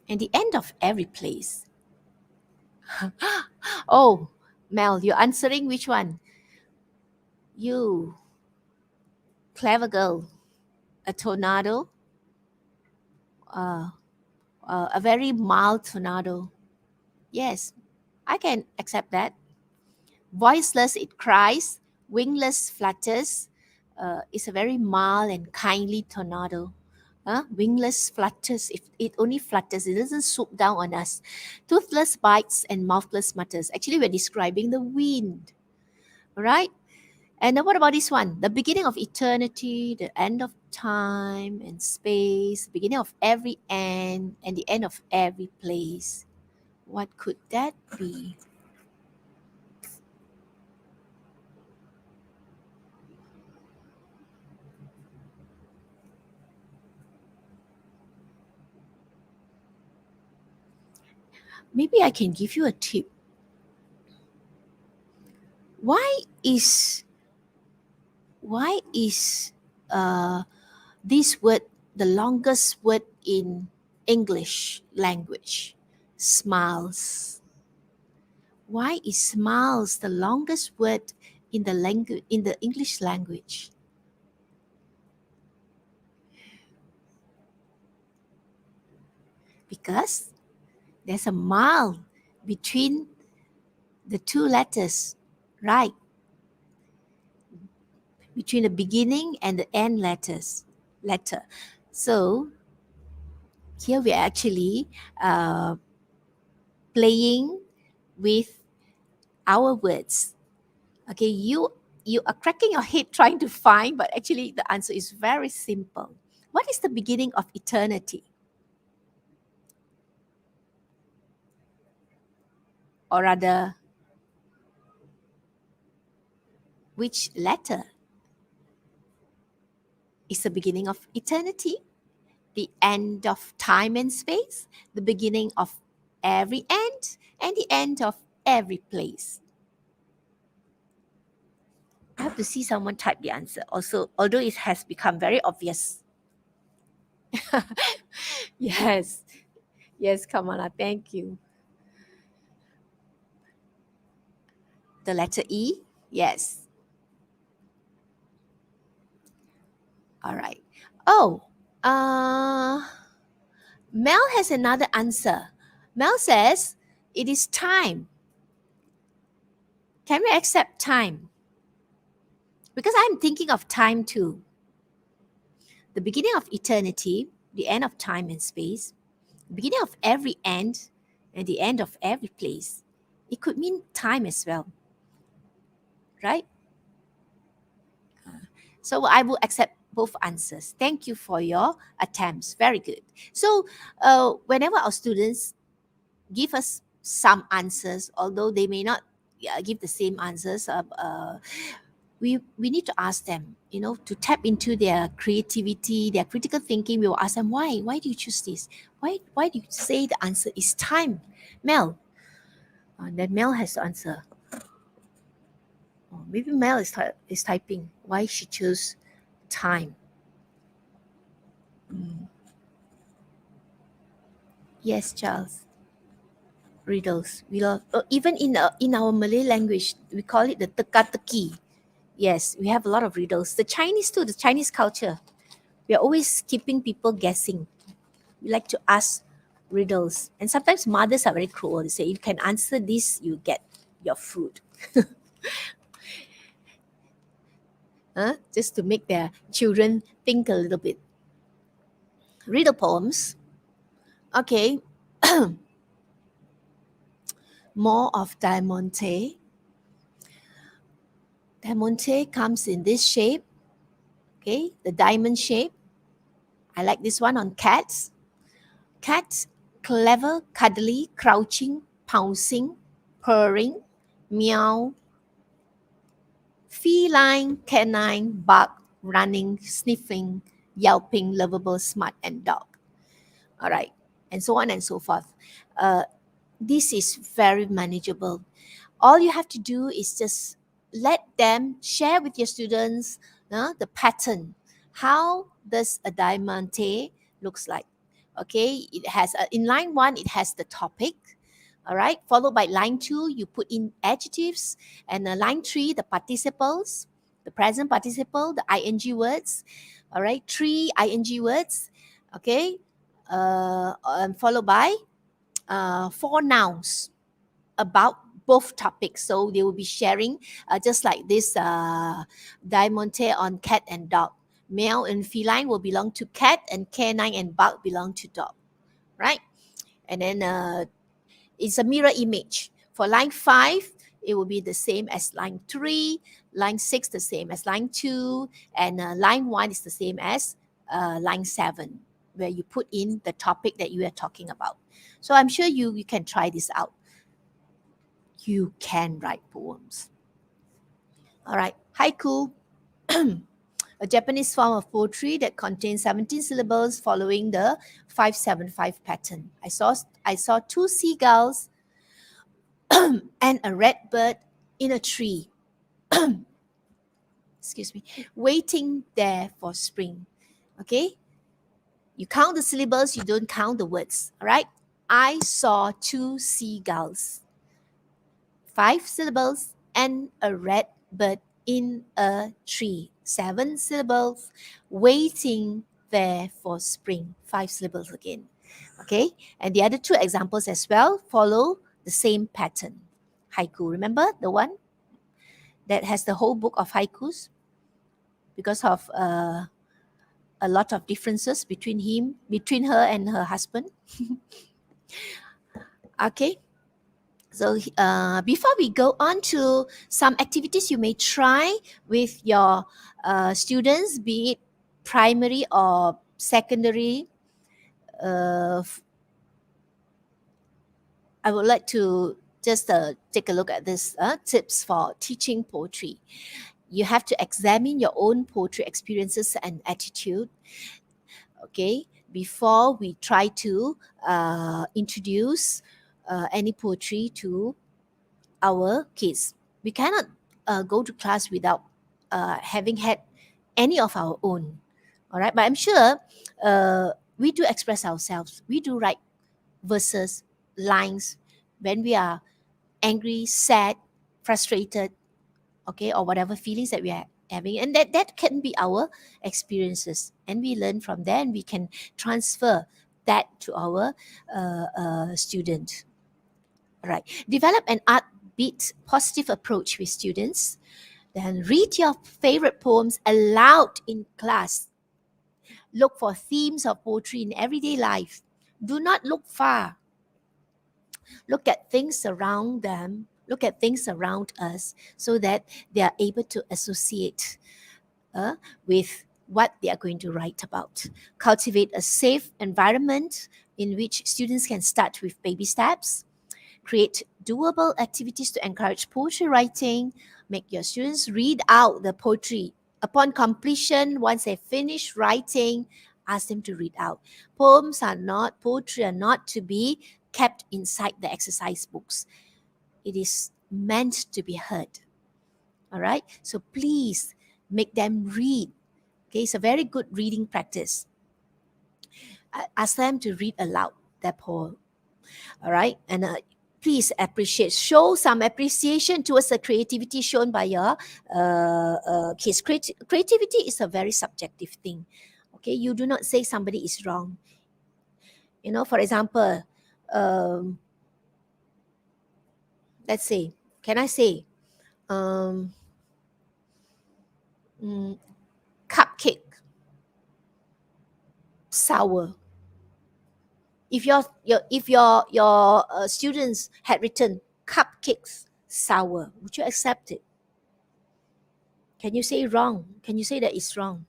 and the end of every place. Oh, Mel, you're answering which one? You, clever girl. A tornado, uh, a very mild tornado. Yes, I can accept that. Voiceless, it cries. Wingless, flutters. It's a very mild and kindly tornado. Wingless flutters. If it only flutters, it doesn't swoop down on us. Toothless bites and mouthless mutters. Actually, we're describing the wind. All right. And then what about this one? The beginning of eternity, the end of time and space, beginning of every end, and the end of every place. What could that be? Maybe I can give you a tip. Why is uh, this word the longest word in English language? Smiles. Why is smiles the longest word in the language in the English language? Because there's a mile between the two letters, right? Between the beginning and the end letter. So here we are actually uh, playing with our words. Okay, you are cracking your head trying to find, but actually the answer is very simple. What is the beginning of eternity? Or rather, which letter is the beginning of eternity? The end of time and space, the beginning of every end, and the end of every place. I have to see someone type the answer. Also, although it has become very obvious. Yes, yes, Kamala, thank you. The letter E, yes. All right. Oh, uh, Mel has another answer. Mel says it is time. Can we accept time? Because I'm thinking of time too. The beginning of eternity, the end of time and space, the beginning of every end, and the end of every place. It could mean time as well, right? So I will accept both answers. Thank you for your attempts. Very good. So whenever our students give us some answers, although they may not give the same answers, we need to ask them, to tap into their creativity, their critical thinking. We will ask them, why do you choose this? Why do you say the answer is time? Mel. Then Mel has to answer. Maybe Mel is typing why she chose time. Yes, Charles. Riddles. We love, even in our Malay language, we call it the teka-teki. Yes, we have a lot of riddles. The Chinese too, the Chinese culture. We are always keeping people guessing. We like to ask riddles. And sometimes mothers are very cruel. They say, you can answer this, you get your food. Just to make their children think a little bit. Riddle poems. Okay. More of Diamante. Diamante comes in this shape. Okay, the diamond shape. I like this one on cats. Cats, clever, cuddly, crouching, pouncing, purring, meow, feline, canine, bark, running, sniffing, yelping, lovable, smart, and dog. All right, and so on and so forth. This is very manageable. All you have to do is just let them share with your students the pattern. How does a diamante looks like? Okay, it has in line 1, it has the topic. All right, followed by line 2, you put in adjectives, and line 3, the participles, the present participle, the ing words. All right, 3 ing words. Okay, and followed by 4 nouns about both topics. So they will be sharing just like this Diamante on cat and dog. Male and feline will belong to cat, and canine and bug belong to dog, right? And then it's a mirror image. For line 5, it will be the same as line 3, line 6 the same as line 2, and line 1 is the same as line 7, where you put in the topic that you are talking about. So I'm sure you can try this out. You can write poems. All right, haiku. A Japanese form of poetry that contains 17 syllables following the 575 pattern. I saw 2 seagulls and a red bird in a tree. Excuse me, waiting there for spring. Okay, you count the syllables, you don't count the words. All right, I saw 2 seagulls, 5 syllables, and a red bird in a tree, 7 syllables, waiting there for spring, 5 syllables again. Okay, and the other 2 examples as well follow the same pattern. Haiku, remember the one that has the whole book of haikus because of a lot of differences between her and her husband. Okay, so before we go on to some activities you may try with your students, be it primary or secondary, I would like to just take a look at this tips for teaching poetry. You have to examine your own poetry experiences and attitude, okay, before we try to introduce any poetry to our kids. We cannot go to class without having had any of our own. All right, but I'm sure we do express ourselves. We do write verses, lines when we are angry, sad, frustrated, okay, or whatever feelings that we are having, and that can be our experiences, and we learn from there, and we can transfer that to our student. All right, develop an upbeat, positive approach with students. Then read your favorite poems aloud in class. Look for themes of poetry in everyday life. Do not look far. Look at things around them. Look at things around us so that they are able to associate with what they are going to write about. Cultivate a safe environment in which students can start with baby steps. Create doable activities to encourage poetry writing. Make your students read out the poetry. Upon completion, once they finish writing, ask them to read out. Poetry are not to be kept inside the exercise books. It is meant to be heard. All right, so please make them read. Okay, it's a very good reading practice. Ask them to read aloud their poem. All right, and please show some appreciation towards the creativity shown by your kids. Creativity is a very subjective thing. Okay, you do not say somebody is wrong. You know, for example, let's say, can I say, cupcake sour? If your students had written cupcakes sour, would you accept it? Can you say wrong? Can you say that it's wrong?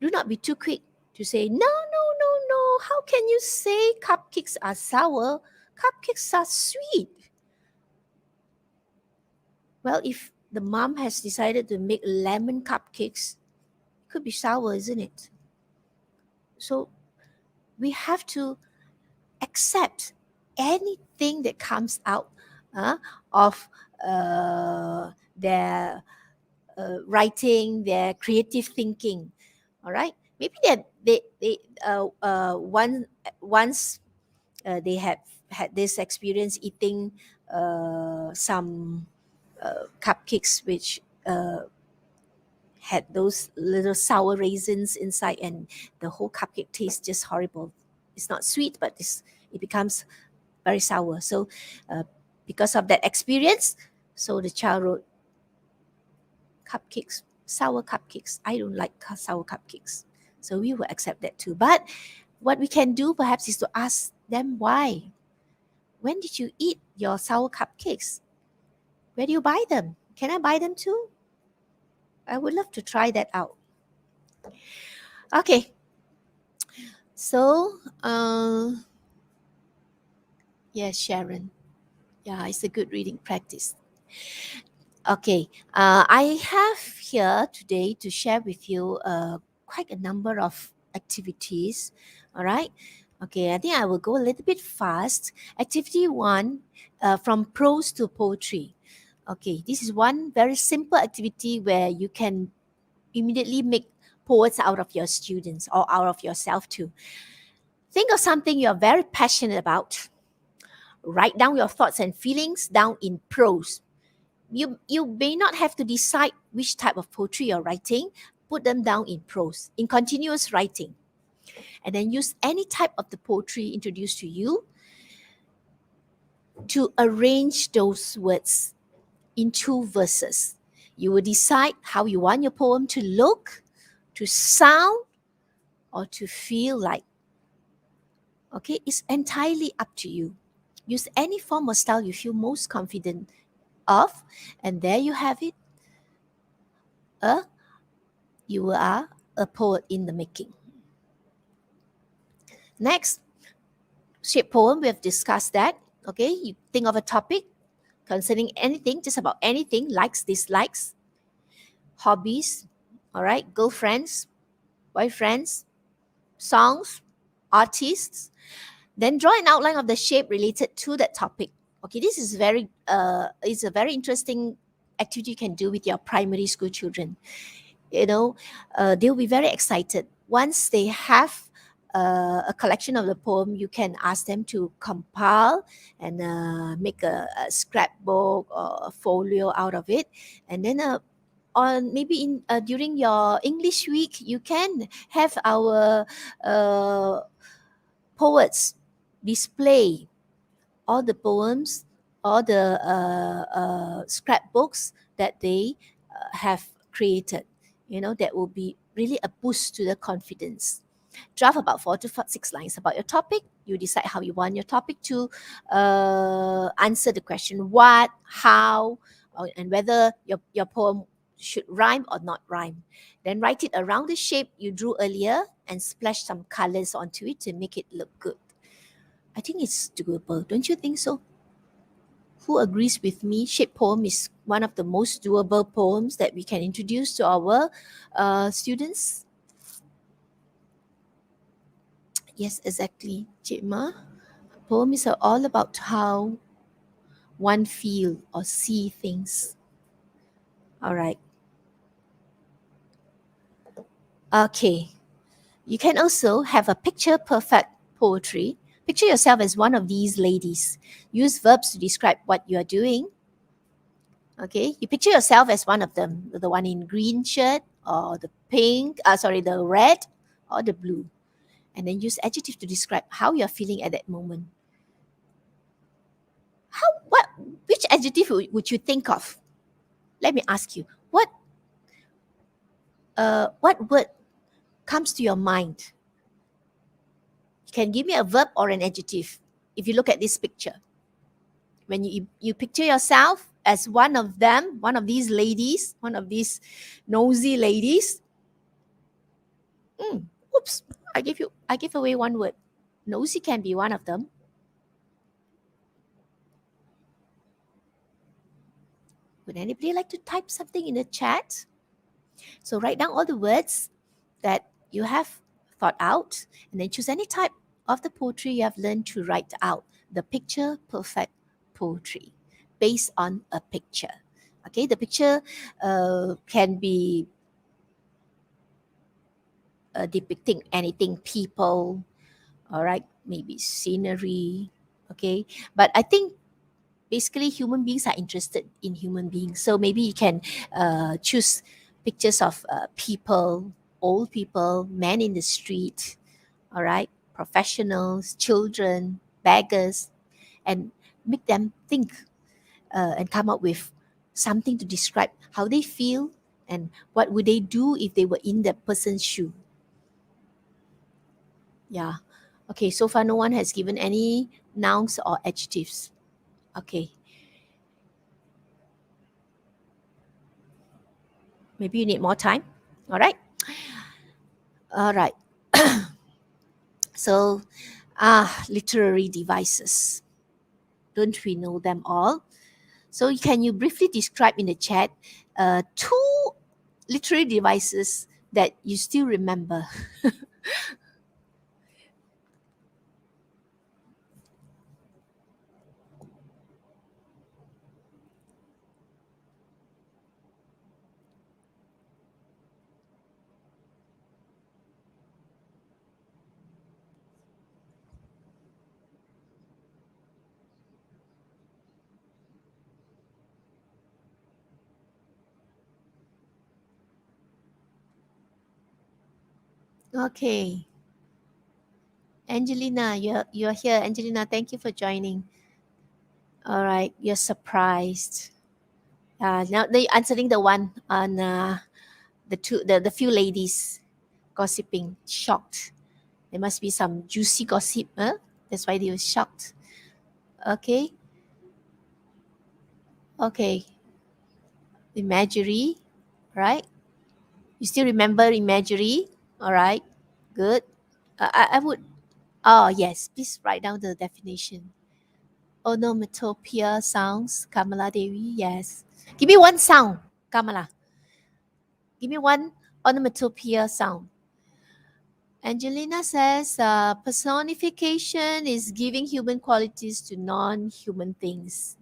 Do not be too quick to say, no. How can you say cupcakes are sour? Cupcakes are sweet. Well, if the mom has decided to make lemon cupcakes, it could be sour, isn't it? So we have to accept anything that comes out of their writing, their creative thinking. All right, maybe once they had this experience eating some cupcakes which had those little sour raisins inside, and the whole cupcake tastes just horrible. It's not sweet, but it becomes very sour. So because of that experience, So the child wrote cupcakes, sour cupcakes. I don't like sour cupcakes. So we will accept that too. But what we can do perhaps is to ask them why. When did you eat your sour cupcakes? Where do you buy them? Can I buy them too? I would love to try that out. Okay. So, yes, Sharon. Yeah, it's a good reading practice. Okay, I have here today to share with you quite a number of activities. All right. Okay, I think I will go a little bit fast. Activity one, from prose to poetry. Okay, this is one very simple activity where you can immediately make poets out of your students or out of yourself too. Think of something you're very passionate about. Write down your thoughts and feelings down in prose. You may not have to decide which type of poetry you're writing. Put them down in prose, in continuous writing. And then use any type of the poetry introduced to you to arrange those words into verses. You will decide how you want your poem to look, to sound, or to feel like. Okay, it's entirely up to you. Use any form or style you feel most confident of, and there you have it. You are a poet in the making. Next, shape poem, we have discussed that. Okay, you think of a topic concerning anything, just about anything, likes, dislikes, hobbies, all right, girlfriends, boyfriends, songs, artists. Then draw an outline of the shape related to that topic. Okay, this is it's a very interesting activity you can do with your primary school children. They'll be very excited once they have a collection of the poem. You can ask them to compile and make a scrapbook or a folio out of it, and then on maybe in during your English week, you can have our poets display all the poems, all the scrapbooks that they have created. That will be really a boost to the confidence. Draft about 4 to 6 lines about your topic. You decide how you want your topic to answer the question what, how, and whether your poem should rhyme or not rhyme. Then write it around the shape you drew earlier and splash some colors onto it to make it look good. I think it's doable. Don't you think so? Who agrees with me? Shape poem is one of the most doable poems that we can introduce to our students. Yes, exactly, Cik Ma. Poems are all about how one feel or see things. All right. Okay. You can also have a picture perfect poetry. Picture yourself as one of these ladies. Use verbs to describe what you are doing. Okay, you picture yourself as one of them, the one in green shirt or the the red or the blue. And then use adjective to describe how you're feeling at that moment. Which adjective would you think of? Let me ask you, what word comes to your mind? You can give me a verb or an adjective if you look at this picture. When you picture yourself as one of them, one of these ladies, one of these nosy ladies. Oops, I gave away one word. Nosy can be one of them. Would anybody like to type something in the chat? So write down all the words that you have thought out, and then choose any type of the poetry you have learned to write out. The picture perfect poetry based on a picture. Okay, the picture can be depicting anything, people, all right, maybe scenery. Okay, but I think basically human beings are interested in human beings, so maybe you can choose pictures of people, old people, men in the street, all right, professionals, children, beggars, and make them think and come up with something to describe how they feel and what would they do if they were in that person's shoe. Yeah. Okay, so far no one has given any nouns or adjectives. Okay. Maybe you need more time. All right. All right. So, literary devices. Don't we know them all? So, can you briefly describe in the chat two literary devices that you still remember? Okay. Angelina, you're here. Angelina, thank you for joining. All right, you're surprised. Now they answering the one on the few ladies gossiping, shocked. There must be some juicy gossip, huh? That's why they were shocked. Okay, okay. Imagery, right? You still remember imagery? All right, good. I would. Oh yes, please write down the definition. Onomatopoeia sounds, Kamala Devi. Yes. Give me one sound, Kamala. Give me one onomatopoeia sound. Angelina says personification is giving human qualities to non-human things.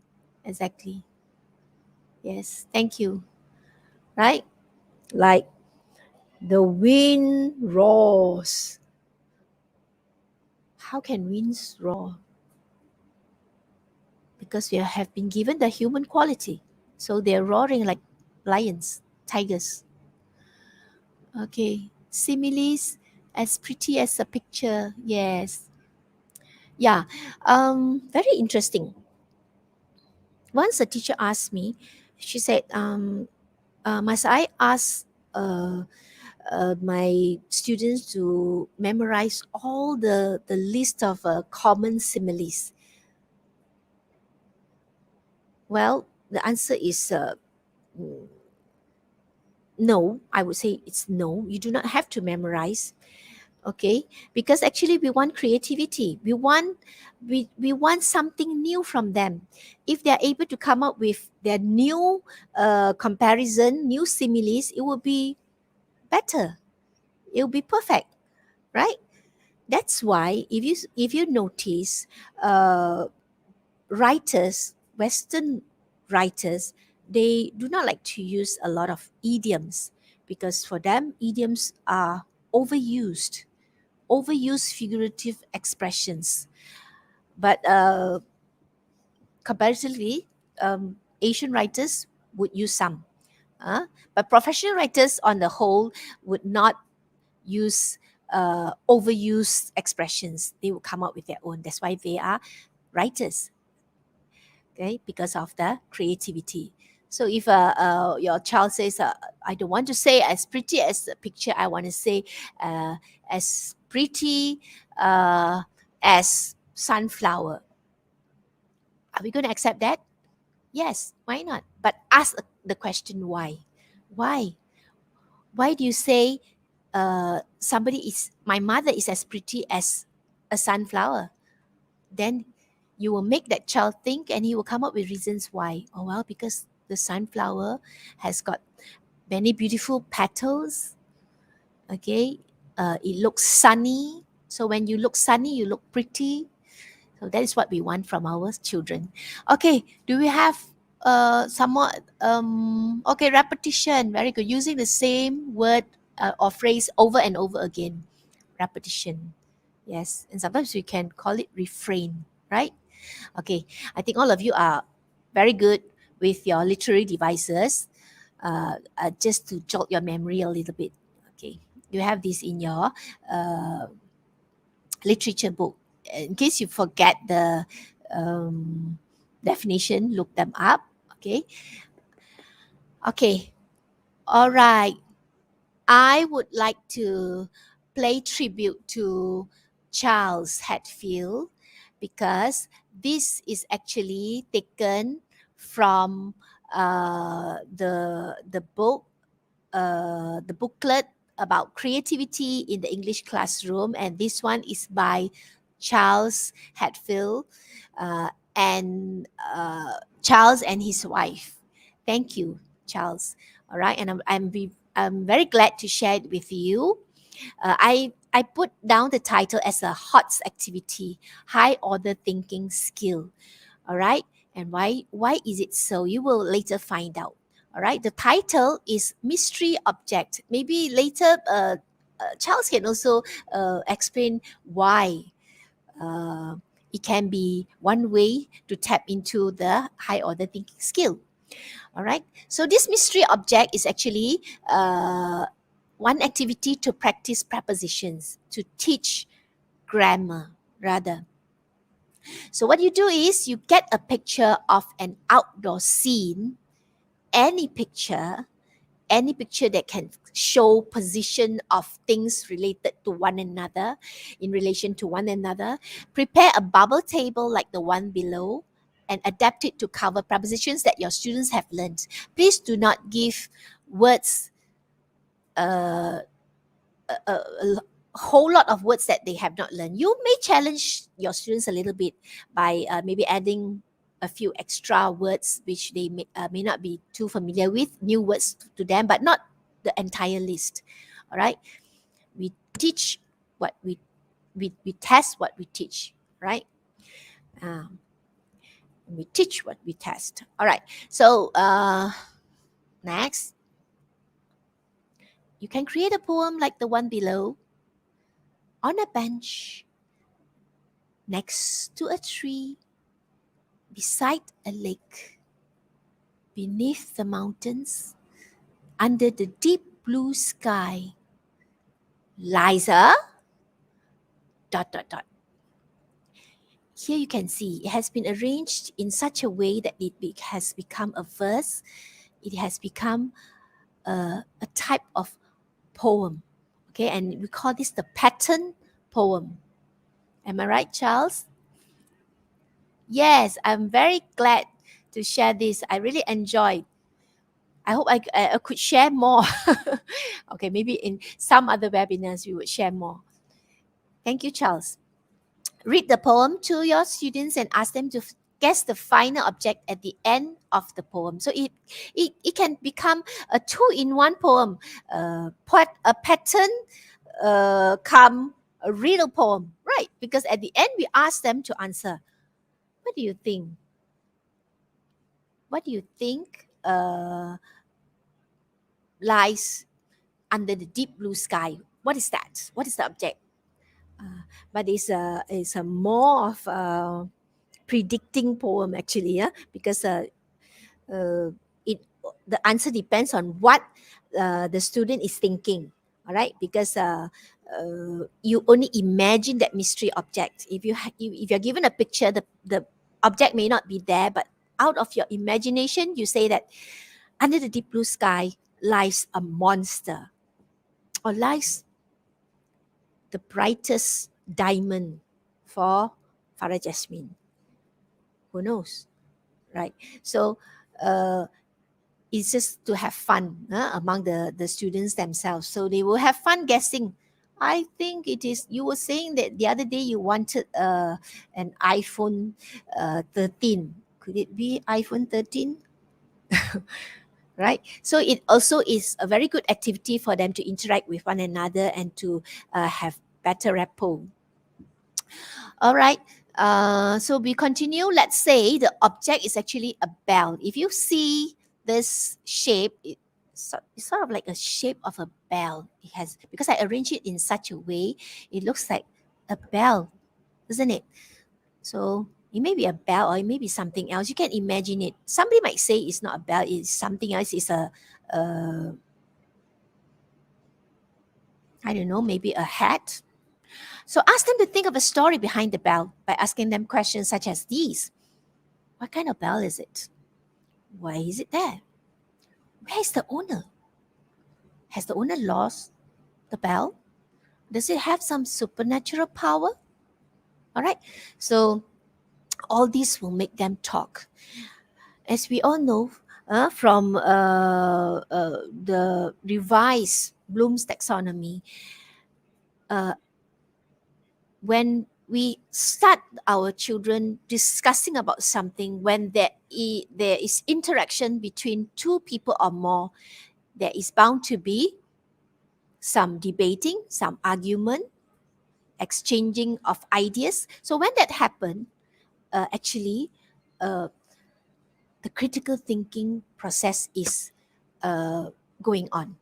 Exactly. Yes. Thank you. Right? Like the wind roars. How can winds roar? Because we have been given the human quality. So they're roaring like lions, tigers. Okay. Similes as pretty as a picture. Yes. Yeah. Very interesting. Once a teacher asked me, she said, must I ask my students to memorize all the list of common similes? Well, the answer is no. I would say it's no. You do not have to memorize. Okay, because actually we want creativity, we want something new from them. If they're able to come up with their new comparison, new similes, it will be better, it will be perfect, right? That's why if you notice writers, western writers, they do not like to use a lot of idioms, because for them idioms are overused figurative expressions. But comparatively, Asian writers would use some. But professional writers, on the whole, would not use overused expressions. They would come up with their own. That's why they are writers, okay, because of the creativity. So if your child says, I don't want to say as pretty as the picture, I want to say as pretty as sunflower. Are we going to accept that? Yes, why not? But ask the question why. Why? Why do you say my mother is as pretty as a sunflower? Then you will make that child think, and he will come up with reasons why. Oh, well, because the sunflower has got many beautiful petals. Okay, it looks sunny. So when you look sunny, you look pretty. So that is what we want from our children. Okay, do we have some more? Okay, repetition. Very good. Using the same word or phrase over and over again. Repetition. Yes, and sometimes we can call it refrain, right? Okay, I think all of you are very good with your literary devices. Just to jolt your memory a little bit. Okay, you have this in your literature book. In case you forget the definition, look them up. Okay, Okay, all right. I would like to play tribute to Charles Hatfield because this is actually taken from the book, the booklet about creativity in the English classroom, and this one is by Charles Hatfield and Charles and his wife. Thank you, Charles. All right, and I'm very glad to share it with you. I put down the title as a HOTS activity, high order thinking skill. All right, and why is it so? You will later find out. All right, the title is mystery object. Maybe later, Charles can also explain why. Uh, it can be one way to tap into the high order thinking skill. All right. So this mystery object is actually one activity to practice prepositions, to teach grammar, rather. So what you do is you get a picture of an outdoor scene, any picture, that can show position of things related to one another, in relation to one another. Prepare a bubble table like the one below and adapt it to cover prepositions that your students have learned. Please do not give words, uh, a whole lot of words that they have not learned. You may challenge your students a little bit by maybe adding a few extra words which they may not be too familiar with, new words to them, but not the entire list. All right. We teach what we test what we teach, right? Um, we teach what we test. All right. So next, you can create a poem like the one below on a bench next to a tree, beside a lake, beneath the mountains, under the deep blue sky, lies a dot dot dot. Here you can see it has been arranged in such a way that has become a verse. It has become a type of poem. Okay, and we call this the pattern poem. Am I right, Charles? Yes, I'm very glad to share this. I really enjoyed. I hope I could share more. Okay, maybe in some other webinars we would share more. Thank you, Charles. Read the poem to your students and ask them to guess the final object at the end of the poem. So it can become a two-in-one poem, a pattern, come a riddle poem, right? Because at the end we ask them to answer. What do you think? What do you think lies under the deep blue sky? What is that? What is the object? But it's a more of a predicting poem actually, yeah, because it the answer depends on what the student is thinking. All right, because you only imagine that mystery object. If if you're given a picture, the object may not be there, but out of your imagination, you say that under the deep blue sky lies a monster, or lies the brightest diamond for Farah Jasmine. Who knows, right? So it's just to have fun among the students themselves. So they will have fun guessing. I think it is, you were saying that the other day you wanted an iPhone 13. Could it be iPhone 13? Right? So it also is a very good activity for them to interact with one another and to have better rapport. All right. So we continue. Let's say the object is actually a bell. If you see this shape, it's sort of like a shape of a bell. It has, because I arranged it in such a way, it looks like a bell, doesn't it? So it may be a bell or it may be something else. You can imagine it. Somebody might say it's not a bell, it's something else. It's a I don't know, maybe a hat. So ask them to think of a story behind the bell by asking them questions such as these. What kind of bell is it? Why is it there? where is the owner? Has the owner lost the bell? Does it have some supernatural power? All right. So all these will make them talk. As we all know, from the revised Bloom's taxonomy, when we start our children discussing about something, when there is interaction between two people or more, there is bound to be some debating, some argument, exchanging of ideas. So when that happens, actually, the critical thinking process is going on,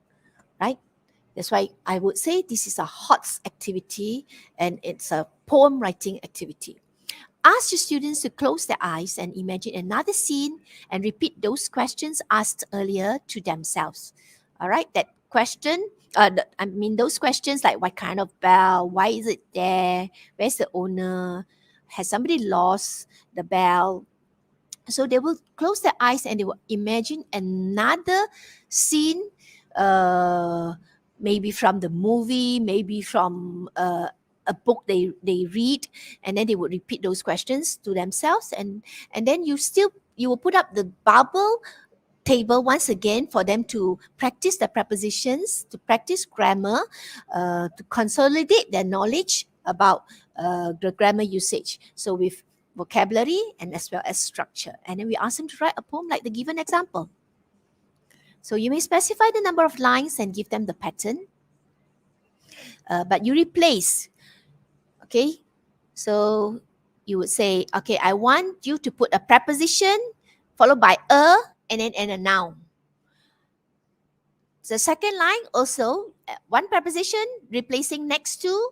right? That's why I would say this is a HOTS activity and it's a poem writing activity. Ask your students to close their eyes and imagine another scene and repeat those questions asked earlier to themselves. All right, that question, those questions like what kind of bell, why is it there, where's the owner, has somebody lost the bell? So they will close their eyes and they will imagine another scene, maybe from the movie, maybe from a book they read, and then they would repeat those questions to themselves, and then you will put up the bubble table once again for them to practice the prepositions, to practice grammar, to consolidate their knowledge about the grammar usage. So with vocabulary and as well as structure. And then we ask them to write a poem like the given example. So you may specify the number of lines and give them the pattern, but you replace, okay? So you would say, okay, I want you to put a preposition followed by a and then and a noun. The second line also, one preposition replacing next to,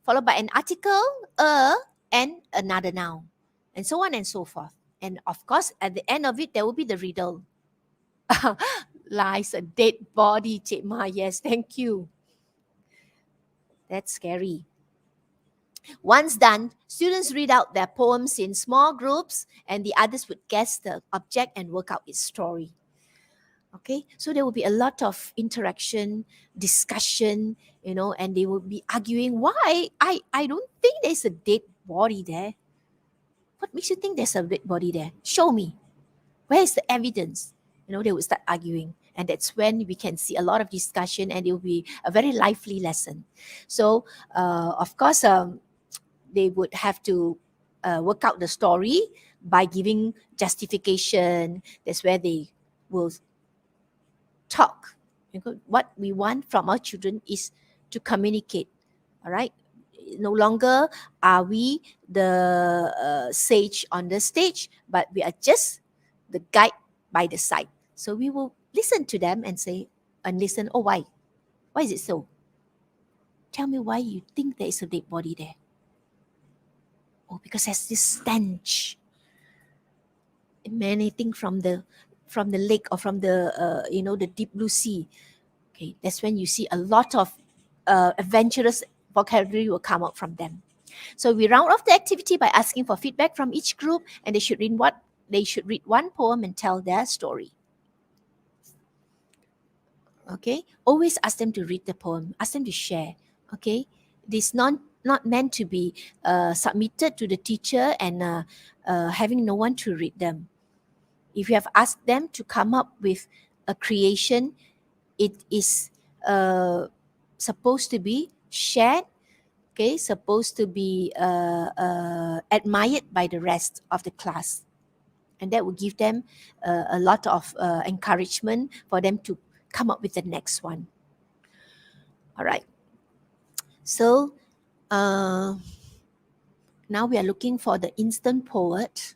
followed by an article, a, and another noun, and so on and so forth. And of course, at the end of it, there will be the riddle. Lies a dead body, Cik Ma. Yes, thank you. That's scary. Once done, students read out their poems in small groups and the others would guess the object and work out its story. Okay, so there will be a lot of interaction, discussion, and they will be arguing why I don't think there's a dead body there. What makes you think there's a dead body there? Show me. Where is the evidence? They will start arguing. And that's when we can see a lot of discussion and it will be a very lively lesson. So, of course, they would have to work out the story by giving justification. That's where they will talk. What we want from our children is to communicate. All right. No longer are we the sage on the stage, but we are just the guide by the side. So we will listen to them and listen. Oh, why? Why is it so? Tell me why you think there is a dead body there. Oh, because there's this stench emanating from the lake or from the the deep blue sea. Okay, that's when you see a lot of adventurous vocabulary will come out from them. So we round off the activity by asking for feedback from each group, and they should read one poem and tell their story. Okay, always ask them to read the poem, ask them to share. Okay, this not meant to be submitted to the teacher and having no one to read them. If you have asked them to come up with a creation, it is supposed to be shared, okay, supposed to be admired by the rest of the class. And that will give them a lot of encouragement for them to come up with the next one. All right. So now we are looking for the instant poet.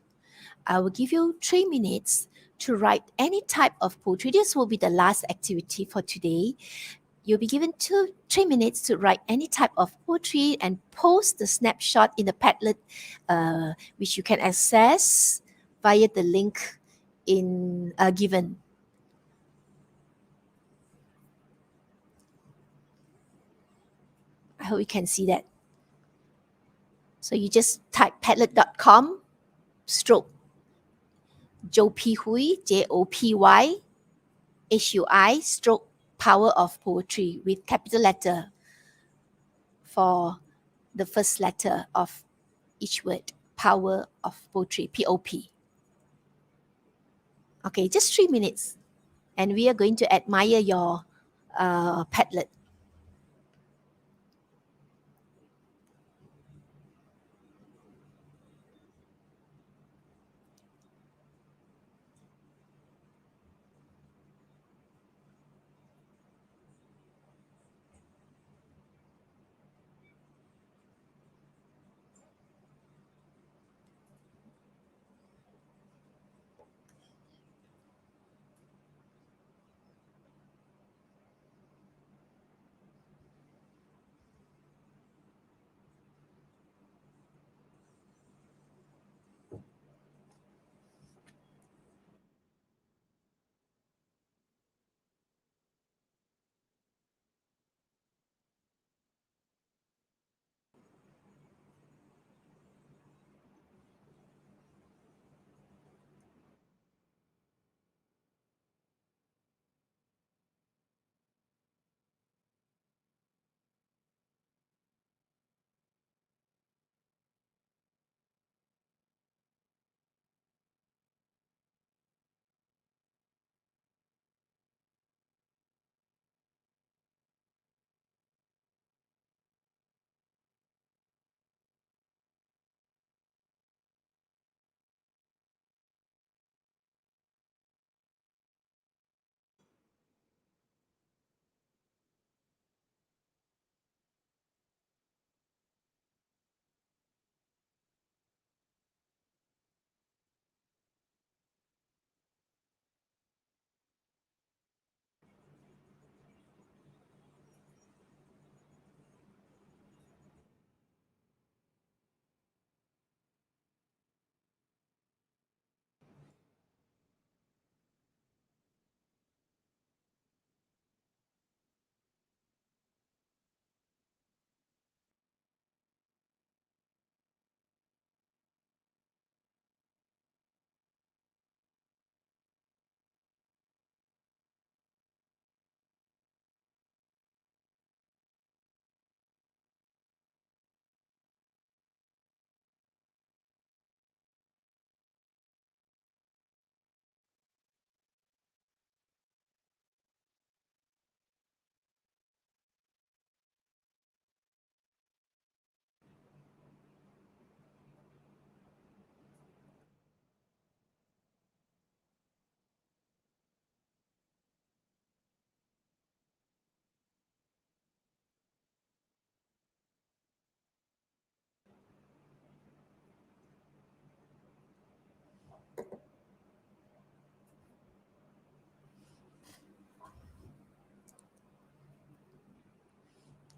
I will give you 3 minutes to write any type of poetry. This will be the last activity for today. You'll be given 3 minutes to write any type of poetry and post the snapshot in the Padlet, which you can access via the link in given. I hope you can see that. So you just type padlet.com/ Jopy Hui, Jopy, HUI stroke power of poetry with capital letter for the first letter of each word. Power of poetry, POP. Okay, just 3 minutes. And we are going to admire your Padlet.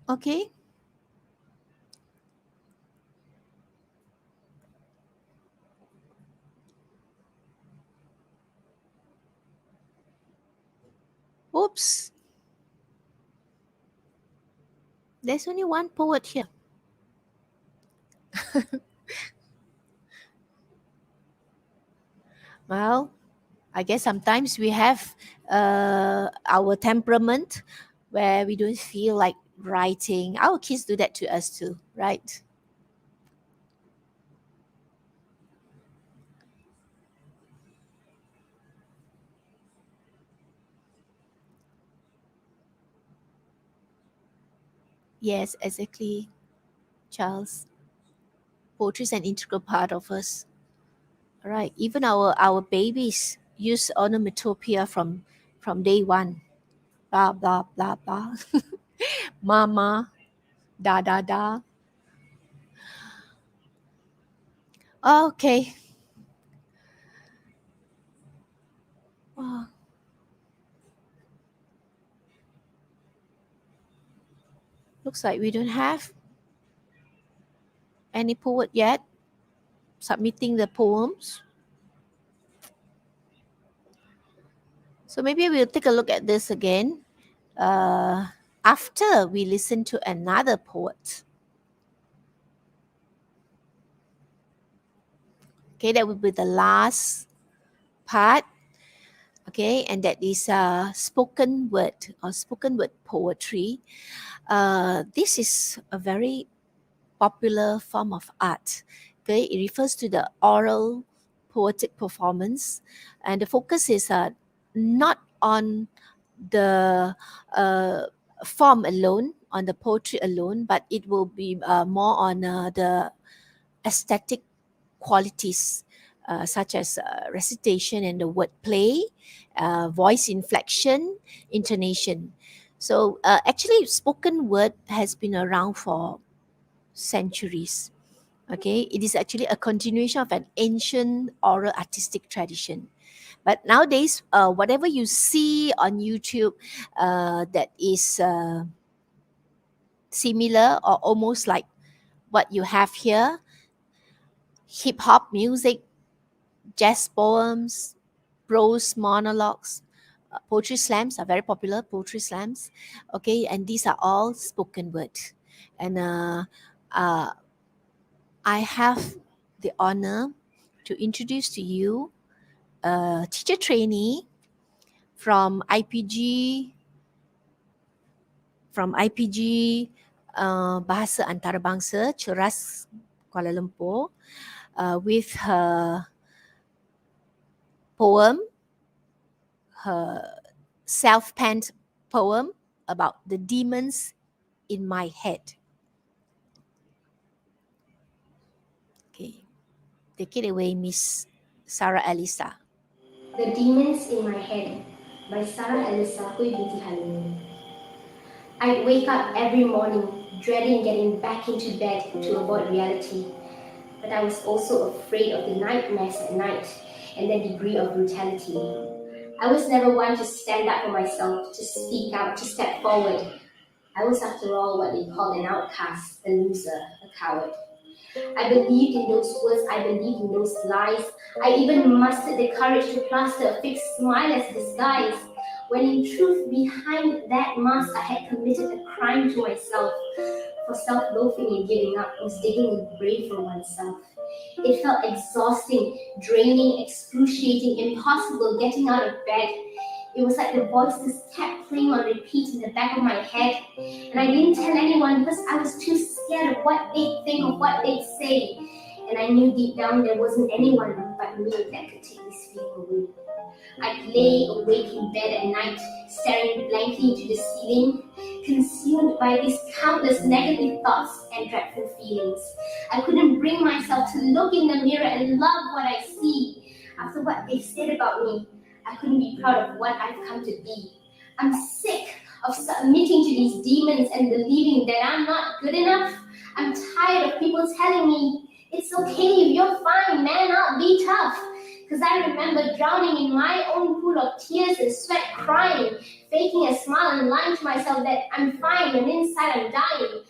Okay. Oops. There's only one poet here. Well, I guess sometimes we have our temperament where we don't feel like writing. Our kids do that to us too, right? Yes, exactly, Charles. Poetry is an integral part of us. Right. Even our babies use onomatopoeia from day one. Blah blah blah blah. Mama, da da da. Okay. Oh, looks like we don't have any poet yet submitting the poems. So maybe we'll take a look at this again after we listen to another poet. Okay, that will be the last part. okay, and that is spoken word or spoken word poetry. This is a very popular form of art. Okay, it refers to the oral poetic performance, and the focus is not on the form alone, on the poetry alone, but it will be more on the aesthetic qualities, such as recitation and the wordplay, voice inflection, intonation. So actually, spoken word has been around for centuries. Okay, it is actually a continuation of an ancient oral artistic tradition. But nowadays, whatever you see on YouTube that is similar or almost like what you have here, hip hop music, jazz poems, prose monologues, poetry slams are very popular, poetry slams. Okay, and these are all spoken word. And uh, I have the honor to introduce to you a teacher trainee from IPG, Bahasa Antarabangsa, Ceras, Kuala Lumpur, with her poem, her self-penned poem about the demons in my head. Okay, take it away, Miss Sarah Elisa. The Demons in My Head by Sarah Elisa Hui Biti Halim. I'd wake up every morning dreading getting back into bed to avoid reality, but I was also afraid of the nightmares at night and the degree of brutality. I was never one to stand up for myself, to speak out, to step forward. I was, after all, what they call an outcast, a loser, a coward. I believed in those words, I believed in those lies. I even mustered the courage to plaster a fake smile as disguise, when in truth, behind that mask, I had committed a crime to myself. For self-loathing and giving up was digging a grave for oneself. It felt exhausting, draining, excruciating, impossible getting out of bed. It was like the voices kept playing on repeat in the back of my head. And I didn't tell anyone because I was too scared of what they'd think, of what they'd say. And I knew deep down there wasn't anyone but me that could take this feeling away. I'd lay awake in bed at night, staring blankly into the ceiling, consumed by these countless negative thoughts and dreadful feelings. I couldn't bring myself to look in the mirror and love what I see. After what they said about me, I couldn't be proud of what I've come to be. I'm sick of submitting to these demons and believing that I'm not good enough. I'm tired of people telling me, it's okay if you're fine, man, I'll be tough. Because I remember drowning in my own pool of tears and sweat, crying, faking a smile and lying to myself that I'm fine and inside I'm dying.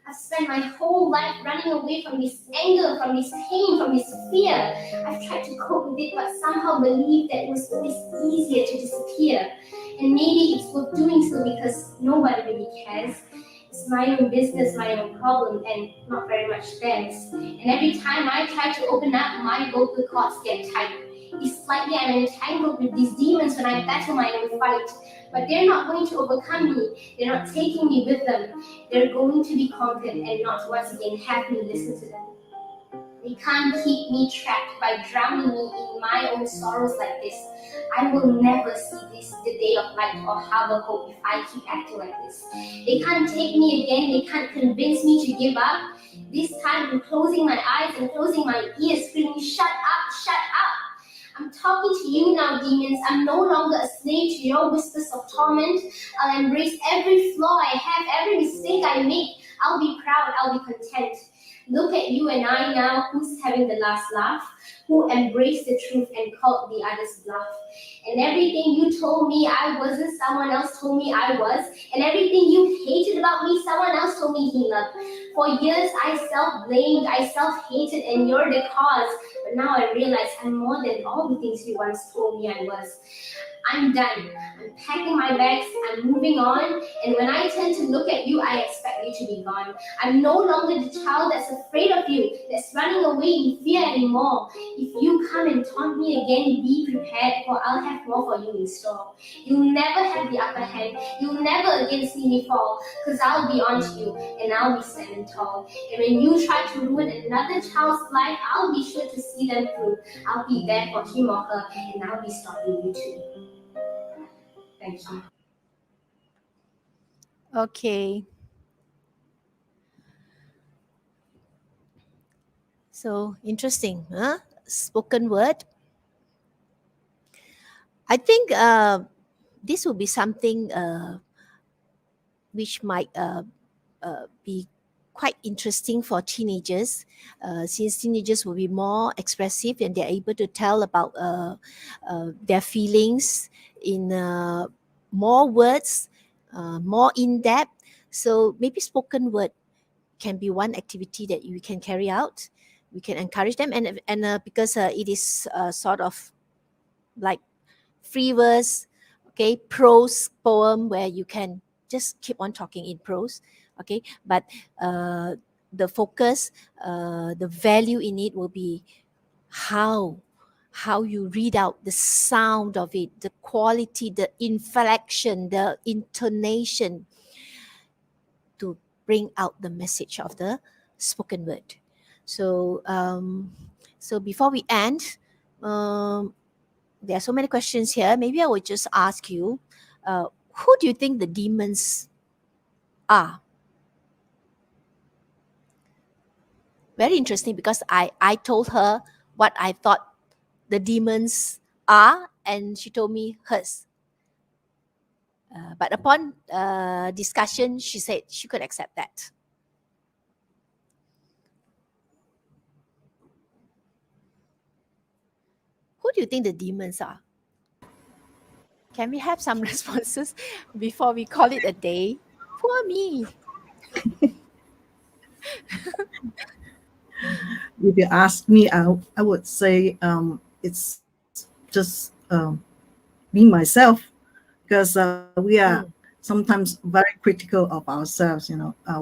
I've spent my whole life running away from this anger, from this pain, from this fear. I've tried to cope with it, but somehow believed that it was always easier to disappear. And maybe it's worth doing so because nobody really cares. It's my own business, my own problem, and not very much theirs. And every time I try to open up, my vocal cords get tight. It's likely I'm entangled with these demons when I battle my own fight. But they're not going to overcome me. They're not taking me with them. They're going to be conquered and not once again have me listen to them. They can't keep me trapped by drowning me in my own sorrows like this. I will never see the day of light or harbor hope if I keep acting like this. They can't take me again. They can't convince me to give up. This time I'm closing my eyes and closing my ears, screaming, shut up, shut up. I'm talking to you now, demons. I'm no longer a slave to your whispers of torment. I'll embrace every flaw I have, every mistake I make. I'll be proud, I'll be content. Look at you and I now, who's having the last laugh, who embraced the truth and called the others bluff. And everything you told me I wasn't, someone else told me I was. And everything you hated about me, someone else told me he loved. For years I self-blamed, I self-hated, and you're the cause. But now I realize I'm more than all the things you once told me I was. I'm done. I'm packing my bags. I'm moving on. And when I turn to look at you, I expect you to be gone. I'm no longer the child that's afraid of you, that's running away in fear anymore. If you come and taunt me again, be prepared, for I'll have more for you in store. You'll never have the upper hand. You'll never again see me fall, because I'll be on to you and I'll be standing tall. And when you try to ruin another child's life, I'll be sure to see them through. I'll be there for him or her, and I'll be stopping you too. Thank you. Okay. So interesting, huh? Spoken word. I think this will be something which might be quite interesting for teenagers, since teenagers will be more expressive and they're able to tell about their feelings in more words, more in depth. So maybe spoken word can be one activity that you can carry out. We can encourage them, and because it is sort of like free verse, okay, prose poem where you can just keep on talking in prose, okay, but the focus, the value in it will be how you read out the sound of it, the quality, the inflection, the intonation to bring out the message of the spoken word. So so before we end, there are so many questions here. Maybe I would just ask you, who do you think the demons are? Very interesting, because I told her what I thought the demons are, and she told me hers. But upon discussion, she said she could accept that. Who do you think the demons are? Can we have some responses before we call it a day? Poor me. If you ask me, I would say it's just me myself, because we are sometimes very critical of ourselves.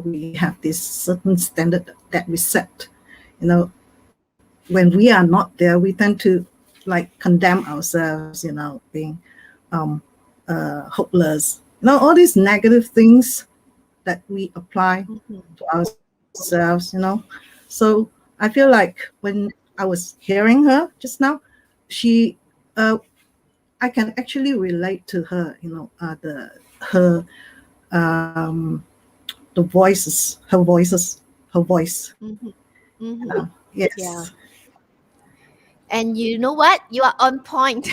We have this certain standard that we set. When we are not there, we tend to like condemn ourselves. Being hopeless. All these negative things that we apply to ourselves. So I feel like when I was hearing her just now, she, I can actually relate to her. The voices, her voice. Yes. Yeah. And you know what? You are on point.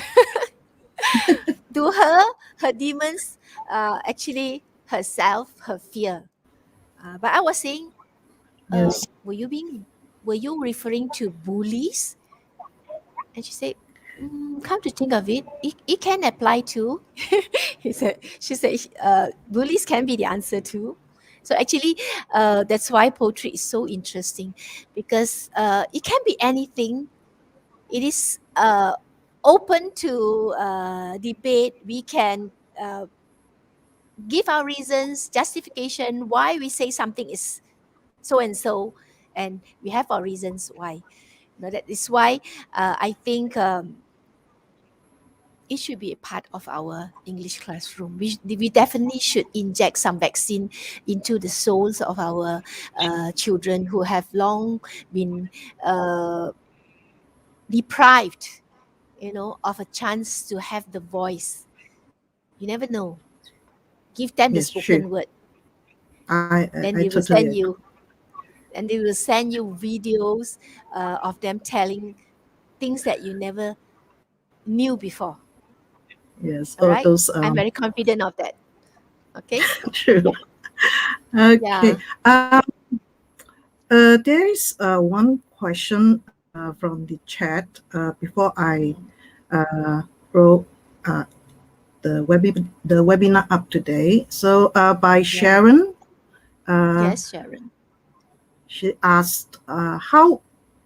To her demons, actually herself, her fear. But I was saying, Yes. were you referring to bullies? And she said, come to think of it, it can apply too. She said, bullies can be the answer too. So actually, that's why poetry is so interesting, because it can be anything. It is open to debate. We can give our reasons, justification why we say something is so and so, and we have our reasons why. That is why I think it should be a part of our English classroom. We definitely should inject some vaccine into the souls of our children who have long been deprived, of a chance to have the voice. You never know. Give them the Yes, spoken true. word. I Then I they will totally send agree. you, and they will send you videos of them telling things that you never knew before. Yes. All Oh, right, those I'm very confident of that. Okay. true. Yeah. Okay. There is one question from the chat before I wrote uh, the webinar up today. So by Yeah. Sharon, uh, Yes, Sharon. she asked, how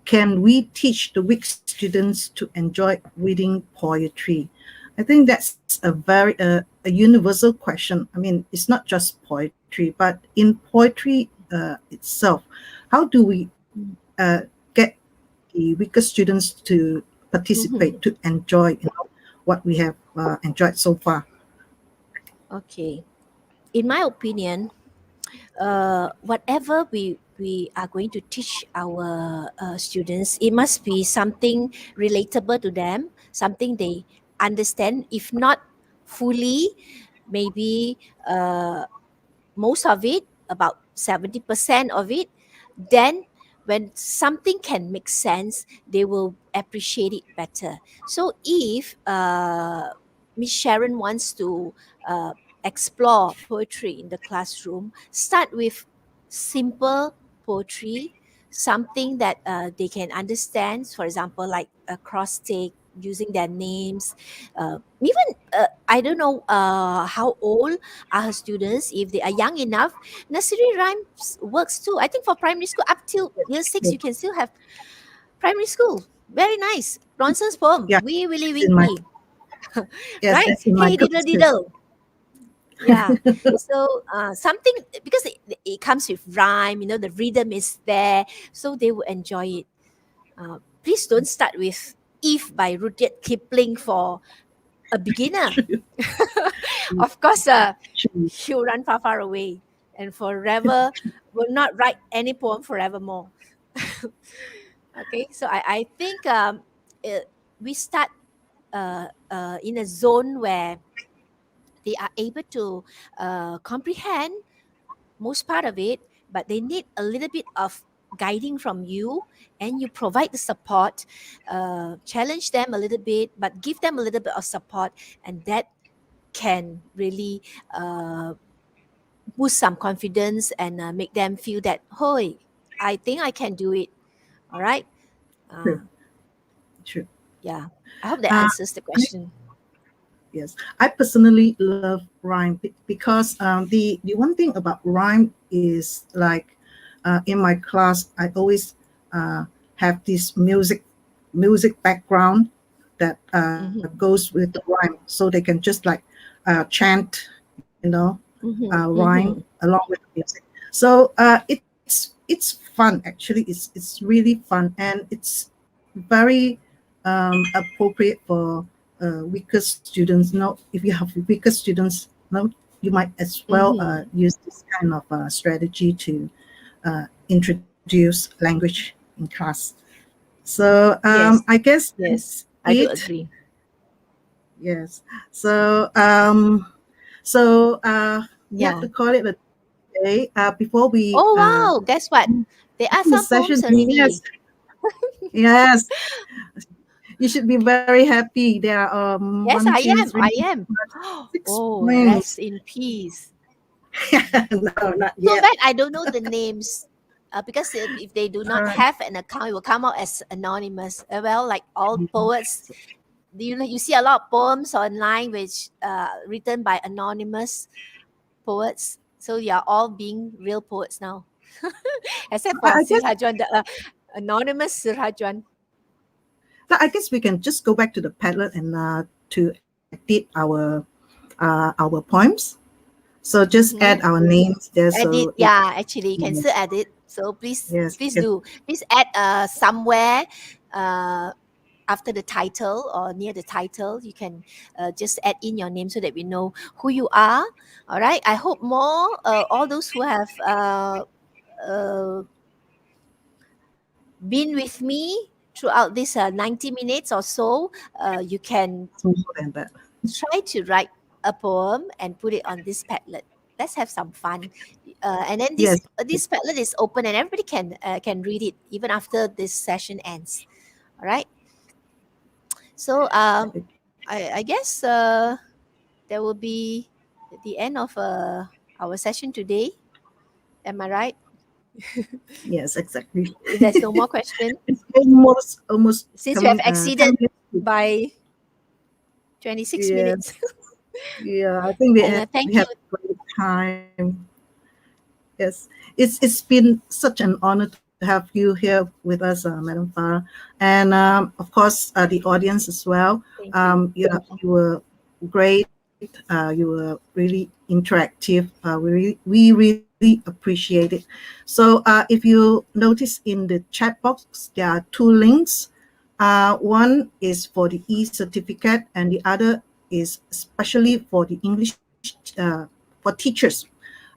can we teach the weak students to enjoy reading poetry? I think that's a very a universal question. I mean, it's not just poetry, but in poetry itself, how do we get the the weaker students to participate, to enjoy, what we have enjoyed so far. Okay. In my opinion, whatever we are going to teach our students, it must be something relatable to them, something they understand. If not fully, maybe most of it, about 70% of it, then when something can make sense, they will appreciate it better. So if Miss Sharon wants to explore poetry in the classroom, start with simple poetry, something that they can understand. For example, like acrostic, using their names. Even I don't know how old are her students. If they are young enough, nursery rhymes works too. I think for primary school up till year 6, you can still have primary school. Very nice. Nonsense poem. Yeah, Wee Willy that's in my Winky. yes, Right? that's in my Hey diddle class too. diddle. Yeah. So something, because it comes with rhyme, the rhythm is there, so they will enjoy it. Please don't start with Eve by Rudyard Kipling for a beginner. Of course, True. he'll run far, far away and forever will not write any poem forevermore. Okay, so I think we start in a zone where they are able to comprehend most part of it, but they need a little bit of guiding from you, and you provide the support, challenge them a little bit, but give them a little bit of support, and that can really boost some confidence and make them feel that, hey, I think I can do it. All right. True. Uh, True. yeah. I hope that Uh, answers the question. Yes, I personally love rhyme because the one thing about rhyme is like in my class I always have this music background that Mm-hmm. goes with the rhyme, so they can just like chant, Mm-hmm. rhyme Mm-hmm. along with the music. So it's fun actually. It's really fun, and it's very appropriate for weaker students. If you have weaker students, you might as well Mm-hmm. use this kind of strategy to introduce language in class. So Yes. I guess Yes. that's I do it. agree. Yes. So we have Yeah. to call it a day before we Oh, wow. Guess what? There are end the some session. poems Yes, already. yes. You should be very happy. There are Yes, one, I two, am. I three, am. six Oh, poems. rest in peace. No, not Too yet. bad I don't know the names. Because if they do All not right. have an account, it will come out as anonymous. Well, like all poets, you see a lot of poems online which written by anonymous poets. So you are all being real poets now, except for I Sir guess Rajuan, the anonymous Sir Rajuan. I guess we can just go back to the Padlet and to edit our poems. So just add Mm-hmm. our names there. Edit, So it yeah, actually you can still yes, edit. So please, yes, please yes. do. Please add somewhere uh, after the title or near the title. You can just add in your name so that we know who you are. All right. I hope more all those who have uh, been with me throughout this 90 minutes or so, you can It's more than that. try to write a poem and put it on this Padlet. Let's have some fun. And then Yes. this Padlet is open and everybody can read it even after this session ends. All right. So I guess that will be the end of our session today. Am I right? Yes, exactly. If there's no more question, It's almost since we have coming 10 exceeded minutes. by 26 Yes. minutes. Yeah, I think we And have we thank you. have great time. Yes, it's been such an honor to have you here with us, Madam Farah, and of course the audience as well. Thank you. You were great. You were really interactive. We really really appreciate it. So if you notice in the chat box, there are two links. One is for the e-certificate, and the other is especially for the English for teachers.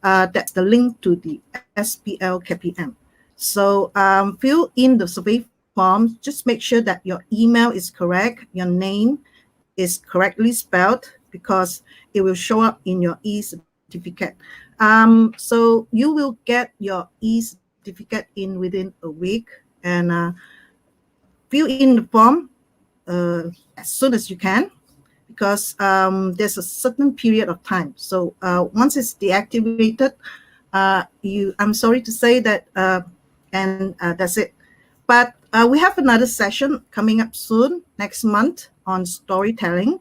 That's the link to the SPL KPM. So fill in the survey form. Just make sure that your email is correct, your name is correctly spelled, because it will show up in your e-certificate. So you will get your e-certificate in within a week, and fill in the form as soon as you can, because there's a certain period of time. So once it's deactivated, I'm sorry to say that, and that's it. But we have another session coming up soon, next month, on storytelling.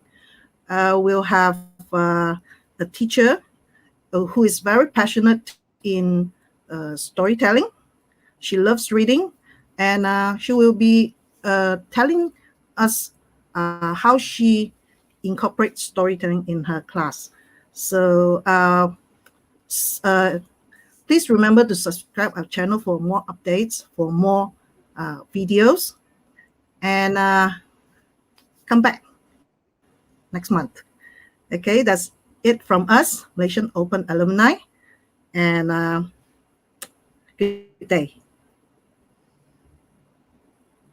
We'll have a teacher who is very passionate in storytelling. She loves reading, and she will be telling us how she incorporates storytelling in her class. So please remember to subscribe our channel for more updates, for more videos, and come back next month. Okay, that's it from us, Malaysian Open Alumni, and good day.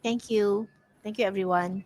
Thank you. Thank you, everyone.